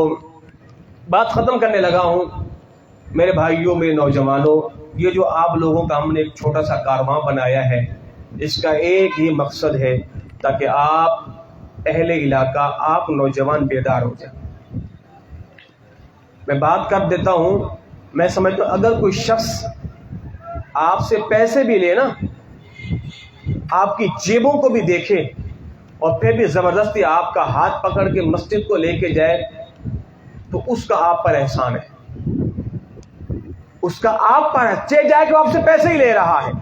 Speaker 2: بات ختم کرنے لگا ہوں۔ میرے بھائیوں، میرے نوجوانوں، یہ جو آپ لوگوں کا ہم نے ایک چھوٹا سا کارواں بنایا ہے، اس کا ایک ہی مقصد ہے تاکہ آپ اہل علاقہ، آپ نوجوان بیدار ہو جائیں۔ میں بات کر دیتا ہوں، میں سمجھتا ہوں اگر کوئی شخص آپ سے پیسے بھی لے نا، آپ کی جیبوں کو بھی دیکھے اور پھر بھی زبردستی آپ کا ہاتھ پکڑ کے مسجد کو لے کے جائے، تو اس کا آپ پر احسان ہے، اس کا آپ پر چلے جائے کہ وہ آپ سے پیسے ہی لے رہا ہے،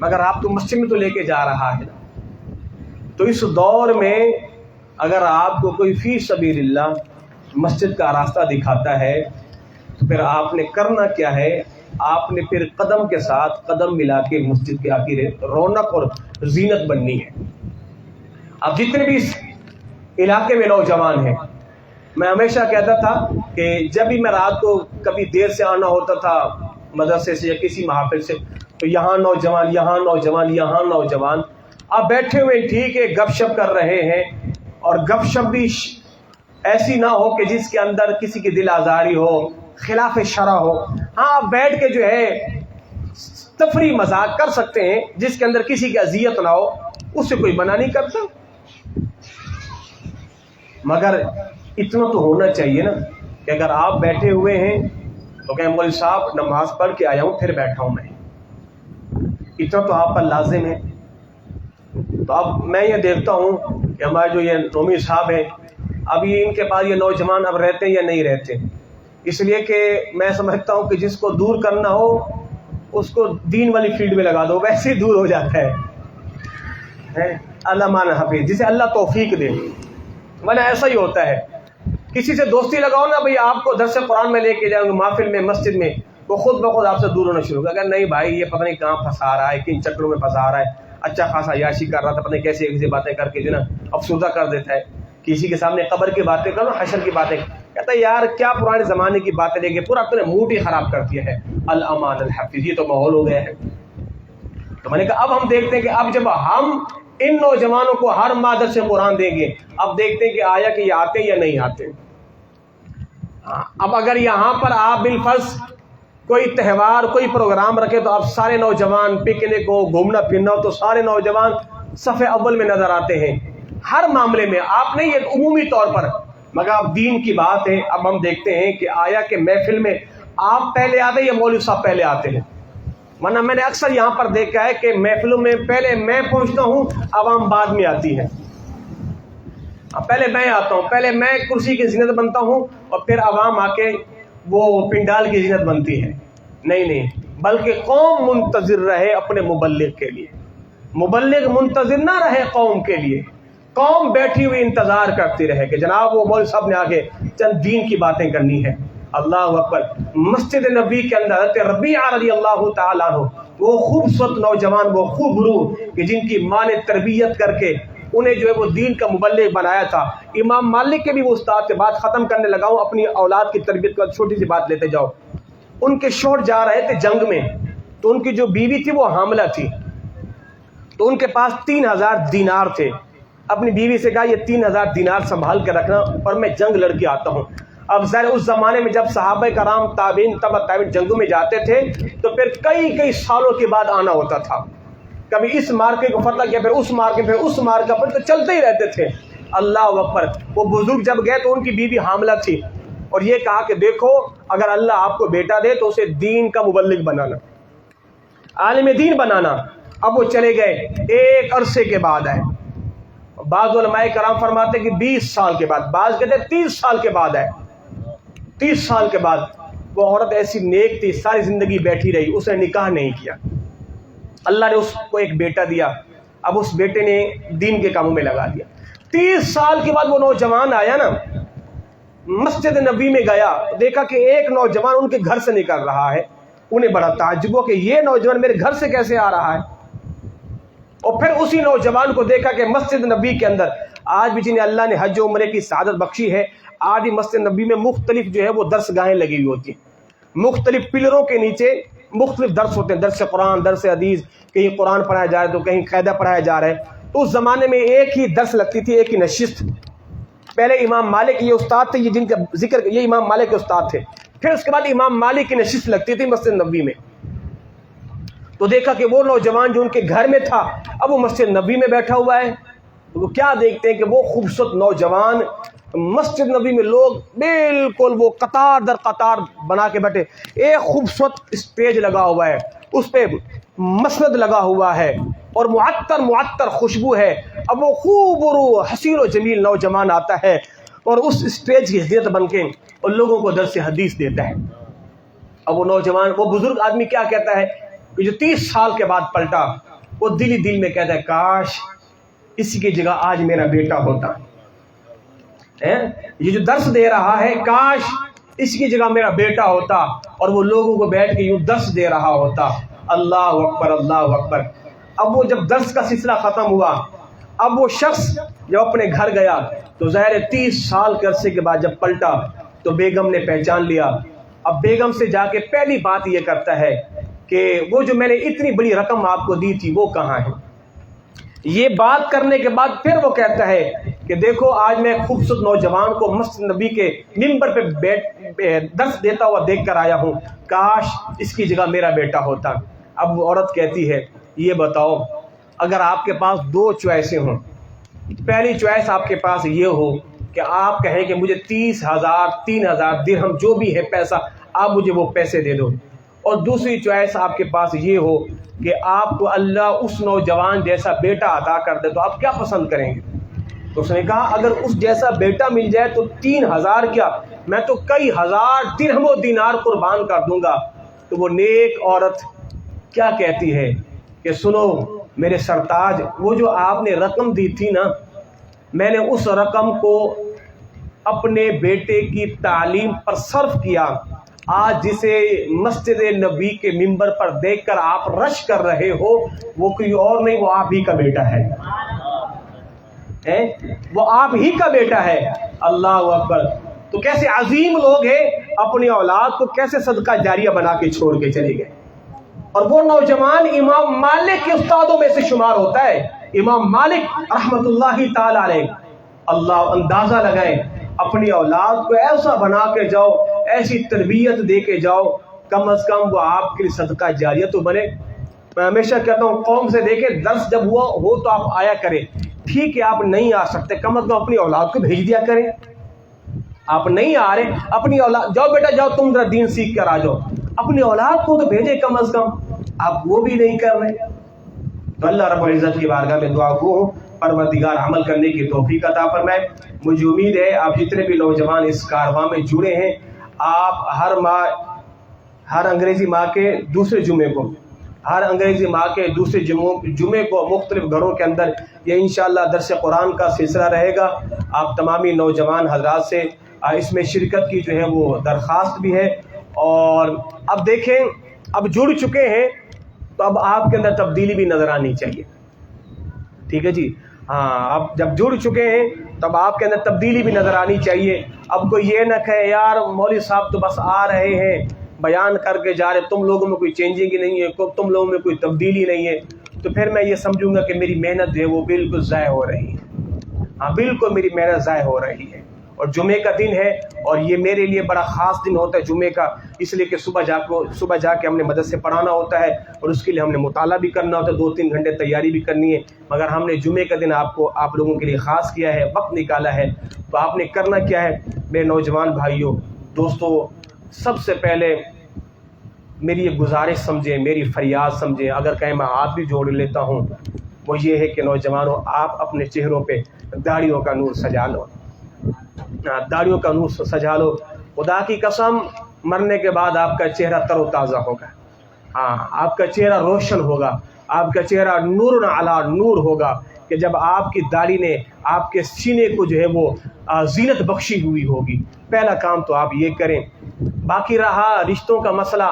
Speaker 2: مگر آپ تو مسجد میں تو لے کے جا رہا ہے۔ تو اس دور میں اگر آپ کو کوئی فی سبیل اللہ مسجد کا راستہ دکھاتا ہے تو پھر آپ نے کرنا کیا ہے، آپ نے پھر قدم کے ساتھ قدم ملا کے مسجد کے آخر رونق اور زینت بننی ہے۔ اب جتنے بھی اس علاقے میں نوجوان ہیں، میں ہمیشہ کہتا تھا کہ جب بھی میں رات کو کبھی دیر سے آنا ہوتا تھا مدرسے سے یا کسی محافل سے، تو یہاں نوجوان، یہاں نوجوان، یہاں نوجوان، آپ بیٹھے ہوئے ٹھیک ہے گپ شپ کر رہے ہیں، اور گپ شپ بھی ایسی نہ ہو کہ جس کے اندر کسی کی دل آزاری ہو، خلاف شرع ہو۔ ہاں آپ بیٹھ کے جو ہے تفریح مذاق کر سکتے ہیں، جس کے اندر کسی کی اذیت نہ ہو، اس سے کوئی منع نہیں کرتا، مگر اتنا تو ہونا چاہیے نا کہ اگر آپ بیٹھے ہوئے ہیں تو کہ مولوی صاحب نماز پڑھ کے آیا ہوں پھر بیٹھا ہوں میں، اتنا تو آپ پر لازم ہے۔ تو اب میں یہ دیکھتا ہوں کہ ہمارے جو یہ نومی صاحب ہیں، اب یہ ان کے پاس یہ نوجوان اب رہتے یا نہیں رہتے، اس لیے کہ میں سمجھتا ہوں کہ جس کو دور کرنا ہو اس کو دین والی فیلڈ میں لگا دو، ویسے ہی دور ہو جاتا ہے۔ اللہ مان حفیظ، جسے اللہ توفیق دے، ورنہ ایسا ہی ہوتا ہے، کسی سے دوستی لگاؤ نا بھائی، آپ کو درس قرآن میں لے کے جاؤں گے محفل میں، مسجد میں، وہ خود بخود آپ سے دور ہونا شروع ہوگا۔ اگر نہیں بھائی یہ پتہ نہیں کہاں پھنسا رہا ہے، کن چکروں میں پھنسا رہا ہے، اچھا خاصا عیاشی کر رہا تھا، پتہ نہیں کیسی ایسی باتیں کر کے جو نا افسردہ کر دیتا ہے، کسی کے سامنے قبر کی باتیں کرو، حشر کی باتیں، کہتا ہے یار کیا پرانے زمانے کی باتیں لے کے پورا اپنے موڈ ہی خراب کر دیا ہے۔ الامان الحفیظ، یہ تو ماحول ہو گیا ہے۔ تو میں نے کہا اب ہم دیکھتے ہیں کہ اب جب ہم ان نوجوانوں کو ہر مادر سے قرآن دیں گے، اب دیکھتے ہیں کہ آیا کہ یہ آتے یا نہیں آتے۔ اب اگر یہاں پر آپ بالفرض کوئی تہوار، کوئی پروگرام رکھے تو اب سارے نوجوان پکنک ہو، گھومنا پھرنا ہو، تو سارے نوجوان صف اول میں نظر آتے ہیں ہر معاملے میں، آپ نہیں یہ عمومی طور پر، مگر اب دین کی بات ہے۔ اب ہم دیکھتے ہیں کہ آیا کہ محفل میں آپ پہلے آتے یا مولوی صاحب پہلے آتے ہیں، ورنہ میں نے اکثر یہاں پر دیکھا ہے کہ محفلوں میں پہلے میں پہنچتا ہوں، عوام بعد میں آتی ہے۔ پہلے میں آتا ہوں، پہلے میں کرسی کی زینت بنتا ہوں اور پھر عوام آ کے وہ پنڈال کی زینت بنتی ہے۔ نہیں، بلکہ قوم منتظر رہے اپنے مبلغ کے لیے، مبلغ منتظر نہ رہے قوم کے لیے، قوم بیٹھی ہوئی انتظار کرتی رہے کہ جناب وہ مولوی صاحب نے آگے چند دین کی باتیں کرنی ہے۔ اللہ اکبر۔ مسجد نبی کے اندر حضرت ربیعہ رضی اللہ تعالیٰ عنہ، وہ خوبصورت نوجوان، وہ خوب روح کہ جن کی ماں نے تربیت کر کے انہیں جو ہے وہ دین کا مبلغ بنایا تھا۔ امام مالک کے بھی وہ استاد سے بات ختم کرنے لگا ہوں، اپنی اولاد کی تربیت کا چھوٹی سی بات لیتے جاؤ۔ ان کے شوہر جا رہے تھے جنگ میں، تو ان کی جو بیوی تھی وہ حاملہ تھی، تو ان کے پاس 3000 دینار تھے. اپنی بیوی سے کہا یہ 3000 دینار سنبھال کے رکھنا اور میں جنگ لڑ کے آتا ہوں. اب ظاہر اس زمانے میں جب صحابہ کرام تابعین تبع تابعین جنگوں میں جاتے تھے تو پھر کئی سالوں کے بعد آنا ہوتا تھا. کبھی اس مارکے کو فتح کیا، پھر اس مارکے، پھر اس مارکے پر، تو چلتے ہی رہتے تھے. اللہ اکبر. وہ بزرگ جب گئے تو ان کی بیوی حاملہ تھی اور یہ کہا کہ دیکھو اگر اللہ آپ کو بیٹا دے تو اسے دین کا مبلغ بنانا، عالم دین بنانا. اب وہ چلے گئے. ایک عرصے کے بعد آئے. بعض علماء کرام فرماتے کہ 20 سال کے بعد، بعض کہتے ہیں 30 سال کے بعد آئے. 30 سال کے بعد. وہ عورت ایسی نیک تھی، ساری زندگی بیٹھی رہی، اس نے نکاح نہیں کیا. اللہ نے اس کو ایک بیٹا دیا. اب اس بیٹے نے دین کے کاموں میں لگا دیا. 30 سال کے بعد وہ نوجوان آیا نا، مسجد نبی میں گیا، دیکھا کہ ایک نوجوان ان کے گھر سے نکل رہا ہے. انہیں بڑا تعجب ہوا کہ یہ نوجوان میرے گھر سے کیسے آ رہا ہے. اور پھر اسی نوجوان کو دیکھا کہ مسجد نبی کے اندر آج بھی جنہیں اللہ نے حج و عمرے کی سعادت بخشی ہے، آج بھی مسجد نبی میں مختلف جو ہے وہ درس گاہیں لگی ہوئی ہوتی ہیں. مختلف پلروں کے نیچے مختلف درس ہوتے ہیں، درس قرآن، درس حدیث، کہیں قرآن پڑھایا جا رہا ہے تو کہیں قاعدہ پڑھایا جا رہا ہے. تو اس زمانے میں ایک ہی درس لگتی تھی، ایک ہی نشست. پہلے امام مالک یہ استاد تھے، یہ جن کا ذکر یہ امام مالک کے استاد تھے. پھر اس کے بعد امام مالک کی نشست لگتی تھی مسجد نبوی میں. تو دیکھا کہ وہ نوجوان جو ان کے گھر میں تھا اب وہ مسجد نبوی میں بیٹھا ہوا ہے. تو وہ کیا دیکھتے ہیں کہ وہ خوبصورت نوجوان مسجد نبوی میں، لوگ بالکل وہ قطار در قطار بنا کے بیٹھے. ایک خوبصورت اسٹیج لگا ہوا ہے، اس پہ مسند لگا ہوا ہے اور معطر خوشبو ہے. اب وہ خوب حسین و جمیل نوجوان آتا ہے اور اس اسٹیج کی حیثیت بن کے اور لوگوں کو درس حدیث دیتا ہے. اب وہ نوجوان، وہ بزرگ آدمی کیا کہتا ہے کہ جو 30 سال کے بعد پلٹا، وہ دل ہی دل میں کہتا ہے کاش اسی کی جگہ آج میرا بیٹا ہوتا. یہ جو درس دے رہا ہے کاش اس کی جگہ میرا بیٹا ہوتا اور وہ لوگوں کو بیٹھ کے یوں درس دے رہا ہوتا. اللہ اکبر، اللہ اکبر. اب وہ جب درس کا سلسلہ ختم ہوا، اب وہ شخص جب اپنے گھر گیا تو ظاہر 30 سال کے عرصے کے بعد جب پلٹا تو بیگم نے پہچان لیا. اب بیگم سے جا کے پہلی بات یہ کرتا ہے کہ وہ جو میں نے اتنی بڑی رقم آپ کو دی تھی وہ کہاں ہے. یہ بات کرنے کے بعد پھر وہ کہتا ہے کہ دیکھو آج میں خوبصورت نوجوان کو مسجد نبی کے ممبر پہ بیٹھ درس دیتا ہوا دیکھ کر آیا ہوں، کاش اس کی جگہ میرا بیٹا ہوتا. اب وہ عورت کہتی ہے یہ بتاؤ اگر آپ کے پاس 2 چوائسیں ہوں، پہلی چوائس آپ کے پاس یہ ہو کہ آپ کہیں کہ مجھے 30,000 3,000 درہم جو بھی ہے پیسہ آپ مجھے وہ پیسے دے دو، اور دوسری چوائس آپ کے پاس یہ ہو کہ آپ کو اللہ اس نوجوان جیسا بیٹا عطا کر دے، تو آپ کیا پسند کریں گے؟ تو اس نے کہا اگر اس جیسا بیٹا مل جائے تو 3,000 کیا، میں تو کئی ہزار درہم و دینار قربان کر دوں گا. تو وہ نیک عورت کیا کہتی ہے کہ سنو میرے سرتاج، وہ جو آپ نے رقم دی تھی نا، میں نے اس رقم کو اپنے بیٹے کی تعلیم پر صرف کیا. آج جسے مسجد نبی کے ممبر پر دیکھ کر آپ رش کر رہے ہو وہ کوئی اور نہیں، وہ آپ ہی کا بیٹا ہے. وہ آپ ہی کا بیٹا ہے. اللہ اکبر. تو کیسے عظیم لوگ ہیں، اپنی اولاد کو کیسے صدقہ جاریہ بنا کے چھوڑ کے چلے گئے. اور وہ نوجوان امام مالک کے استادوں میں سے شمار ہوتا ہے. امام مالک رحمت اللہ تعالی علیہ. اللہ اندازہ لگائیں، اپنی اولاد کو ایسا بنا کے جاؤ، ایسی تربیت دے کے جاؤ، کم از کم وہ آپ کے لیے صدقہ جاریہ تو بنے. میں ہمیشہ کہتا ہوں قوم سے دیکھیں درس جب ہو تو آپ آیا کریں. ٹھیک ہے آپ نہیں آ سکتے، کم از کم اپنی اولاد کو بھیج دیا کریں. آپ نہیں آ رہے، اپنی اولاد جاؤ بیٹا جاؤ تم ذرا دین سیکھ کر آ جاؤ، اپنی اولاد کو تو بھیجے کم از کم. آپ وہ بھی نہیں کر رہے. تو اللہ رب العزت کی بارگاہ میں دعا گو ہوں پروردگار عمل کرنے کی توفیق عطا فرمائے. مجھے امید ہے آپ جتنے بھی نوجوان اس کارواں میں جڑے ہیں، آپ ہر انگریزی ماہ کے دوسرے جمعے کو مختلف گھروں کے اندر یہ انشاءاللہ درس قرآن کا سلسلہ رہے گا. آپ تمامی نوجوان حضرات سے اس میں شرکت کی جو ہے وہ درخواست بھی ہے. اور اب دیکھیں اب جڑ چکے ہیں تو اب آپ کے اندر تبدیلی بھی نظر آنی چاہیے. ٹھیک ہے جی، ہاں اب جب جڑ چکے ہیں تب آپ کے اندر تبدیلی بھی نظر آنی چاہیے. اب کوئی یہ نہ کہے یار مولوی صاحب تو بس آ رہے ہیں بیان کر کے جا رہے، تم لوگوں میں کوئی چینجنگ ہی نہیں ہے، تم لوگوں میں کوئی تبدیلی نہیں ہے. تو پھر میں یہ سمجھوں گا کہ میری محنت جو ہے وہ بالکل ضائع ہو رہی ہے. ہاں بالکل میری محنت ضائع ہو رہی ہے. اور جمعے کا دن ہے اور یہ میرے لیے بڑا خاص دن ہوتا ہے جمعے کا، اس لیے کہ صبح جا کے ہم نے مدرسے پڑھانا ہوتا ہے اور اس کے لیے ہم نے مطالعہ بھی کرنا ہوتا ہے، 2-3 گھنٹے تیاری بھی کرنی ہے. مگر ہم نے جمعے کا دن آپ لوگوں کے لیے خاص کیا ہے، وقت نکالا ہے. تو آپ نے کرنا کیا ہے میرے نوجوان بھائیوں دوستوں، سب سے پہلے میری یہ گزارش سمجھیں، میری فریاد سمجھیں، اگر کہیں میں ہاتھ بھی جوڑ لیتا ہوں، وہ یہ ہے کہ نوجوانوں آپ اپنے چہروں پہ داڑھیوں کا نور سجا لو، داڑھیوں کا نور سجا لو. خدا کی قسم مرنے کے بعد آپ کا چہرہ تر و تازہ ہوگا. ہاں آپ کا چہرہ روشن ہوگا، آپ کا چہرہ نور علی نور ہوگا کہ جب آپ کی داڑھی نے آپ کے سینے کو جو ہے وہ زینت بخشی ہوئی ہوگی. پہلا کام تو آپ یہ کریں. باقی رہا رشتوں کا مسئلہ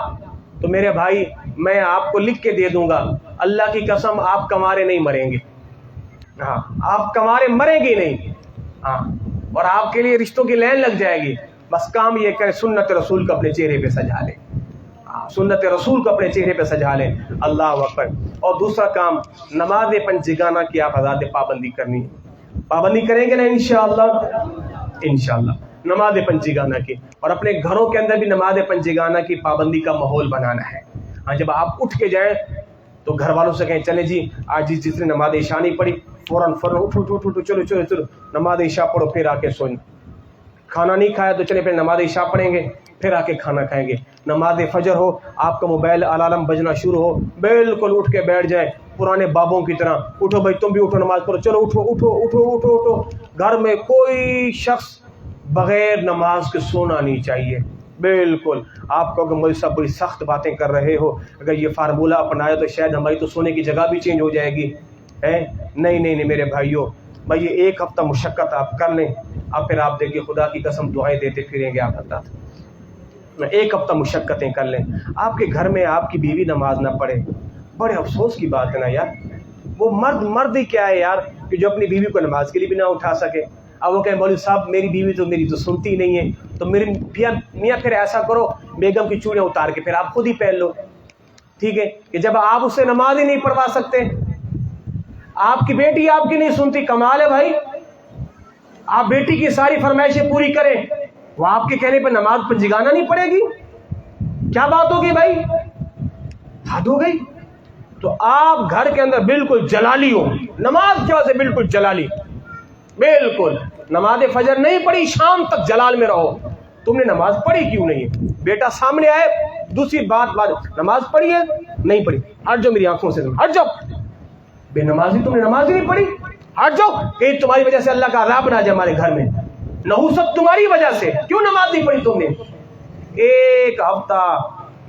Speaker 2: تو میرے بھائی میں آپ کو لکھ کے دے دوں گا، اللہ کی قسم آپ کمارے نہیں مریں گے. ہاں آپ کمارے مریں گے نہیں. ہاں اور آپ کے لیے رشتوں کی لائن لگ جائے گی. بس کام یہ کریں سنت رسول کو اپنے چہرے پہ سجا لیں، سنت رسول کو اپنے چہرے پہ سجا لیں. اللہ اکبر. اور دوسرا کام نماز پنجگانہ کی آپ آزاد پابندی کرنی ہے. پابندی کریں گے نا انشاءاللہ، انشاءاللہ نماز پنجگانہ کی. اور اپنے گھروں کے اندر بھی نماز پنجگانہ کی پابندی کا ماحول بنانا ہے. ہاں جب آپ اٹھ کے جائیں تو گھر والوں سے کہیں چلیں جی آج جس نے نماز عشاء نہیں پڑھی فوراً اٹھو چلو نماز عشاء پڑھو، پھر آ کے سوئیں. کھانا نہیں کھایا تو چلے پھر نماز عشاء پڑھیں گے، پھر آ کے کھانا کھائیں گے. نماز فجر ہو آپ کا موبائل الارم بجنا شروع ہو بالکل اٹھ کے بیٹھ جائیں پرانے بابوں کی طرح. اٹھو بھائی تم بھی اٹھو نماز پڑھو، چلو اٹھو اٹھو اٹھو اٹھو اٹھو. گھر میں کوئی شخص بغیر نماز کے سونا نہیں چاہیے. بالکل آپ کو اگر مجھ سے بڑی سخت باتیں کر رہے ہو، اگر یہ فارمولہ اپنایا تو شاید ہماری تو سونے کی جگہ بھی چینج ہو جائے گی. نہیں میرے بھائیوں، بھائی یہ 1 ہفتہ مشقت آپ کر لیں، اب پھر آپ دیکھیے خدا کی قسم دعائیں دیتے پھریں گے. آپ حضرات 1 ہفتہ مشقتیں کر لیں. آپ کے گھر میں آپ کی بیوی نماز نہ پڑھے، بڑے افسوس کی بات ہے نا یار. وہ مرد ہی کیا ہے یار کہ جو اپنی بیوی کو نماز کے لیے بھی نہ اٹھا سکے. اب وہ کہیں مولوی صاحب میری بیوی تو سنتی نہیں ہے، تو میری میاں پھر ایسا کرو بیگم کی چوڑیاں اتار کے پھر آپ خود ہی پہن لو. ٹھیک ہے کہ جب آپ اسے نماز ہی نہیں پڑھوا سکتے، آپ کی بیٹی آپ کی نہیں سنتی، کمال ہے بھائی. آپ بیٹی کی ساری فرمائشیں پوری کریں، وہ آپ کے کہنے پہ نماز پنجگانہ نہیں پڑے گی، کیا بات ہوگی بھائی؟ حد ہو گئی. تو آپ گھر کے اندر بالکل جلالی ہو، نماز کی وجہ سے بالکل جلالی. بالکل نماز فجر نہیں پڑھی شام تک جلال میں رہو. تم نے نماز پڑھی کیوں نہیں ہے؟ بیٹا سامنے آئے دوسری بات نماز پڑھی ہے نہیں پڑھی، ہٹ جاؤ میری آنکھوں سے، ہٹ جاؤ. بے نمازی تم نے نماز ہی نہیں پڑھی، ہٹ جاؤ. کہ تمہاری وجہ سے اللہ کا عذاب نہ آ جائے ہمارے گھر میں. نحوست تمہاری وجہ سے، کیوں نماز نہیں پڑھی تم نے؟ 1 ہفتہ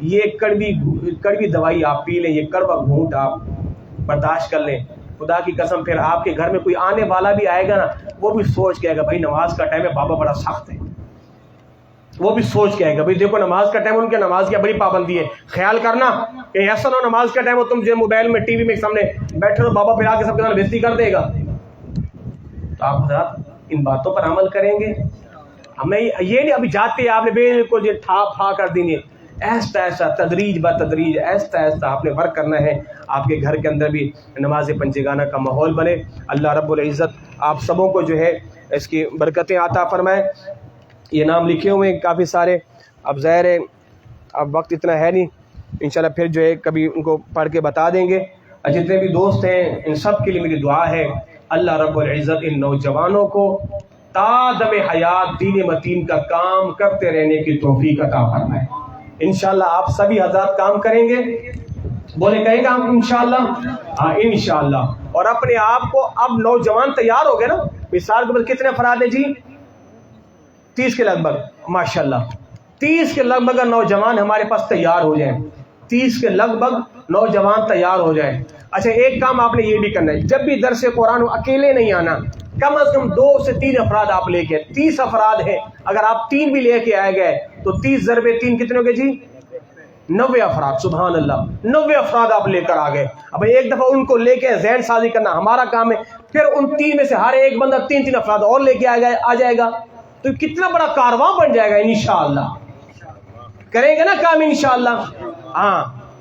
Speaker 2: یہ کڑوی دوائی آپ پی لیں، یہ کڑوا گھونٹ آپ برداشت کر لیں. خدا کی قسم پھر آپ کے گھر میں کوئی آنے والا بھی آئے گا نا، وہ بھی سوچ کے آئے گا بھائی نماز کا ٹائم ہے، بابا بڑا سخت ہے. وہ بھی سوچ کے آئے گا بھائی دیکھو نماز کا ٹائم، ان کے نماز کی بڑی پابندی ہے. خیال کرنا کہ ایسا نہ ہو نماز کا ٹائم ہو تم جو موبائل میں ٹی وی میں سامنے بیٹھے ہو، بابا پھر آ کے سب کے ساتھ بےزتی کر دے گا. تو آپ حضرات ان باتوں پر عمل کریں گے. ہمیں یہ نہیں ابھی جاتے آپ نے بالکل یہ ٹھا کر دیں گے. ایسا ایسا تدریج بتدریج ایسا آپ نے ورک کرنا ہے. آپ کے گھر کے اندر بھی نماز پنجگانہ کا ماحول بنے. اللہ رب العزت آپ سبوں کو جو ہے اس کی برکتیں عطا فرمائے. یہ نام لکھے ہوئے ہیں کافی سارے، اب ظاہر ہے اب وقت اتنا ہے نہیں، انشاءاللہ پھر جو ہے کبھی ان کو پڑھ کے بتا دیں گے. جتنے بھی دوست ہیں ان سب کے لیے میری دعا ہے اللہ رب العزت ان نوجوانوں کو تا دم حیات دین متین کا کام کرتے رہنے کی توفیق عطا فرمائے. انشاءاللہ آپ سبھی حضرات کام کریں گے، بولے کہیں گا ہم انشاءاللہ؟ ہاں انشاءاللہ. اور اپنے آپ کو اب نوجوان تیار ہو گئے نا. مثال کے بعد کتنے افراد ہیں جی؟ 30 کے لگ بھگ، ماشاءاللہ 30 کے لگ بھگ نوجوان ہمارے پاس تیار ہو جائیں. 30 کے لگ بھگ نوجوان تیار ہو جائیں. اچھا ایک کام آپ نے یہ بھی کرنا ہے، جب بھی درس قرآن اکیلے نہیں آنا، کم از کم 2 سے 3 افراد آپ لے کے. 30 افراد ہیں، اگر آپ 3 بھی لے کے آئے گئے تو 30 ضرب 3 کتنے ہو گئے جی؟ 90 افراد. سبحان اللہ 90 افراد آپ لے کر آ گئے. اب ایک دفعہ ان کو لے کے ذہن سازی کرنا ہمارا کام ہے. پھر ان 3 میں سے ہر ایک بندہ 3 افراد اور لے کے آ جائے گا تو کتنا بڑا کارواں بن جائے گا. انشاءاللہ کریں گے نا کام انشاءاللہ. ہاں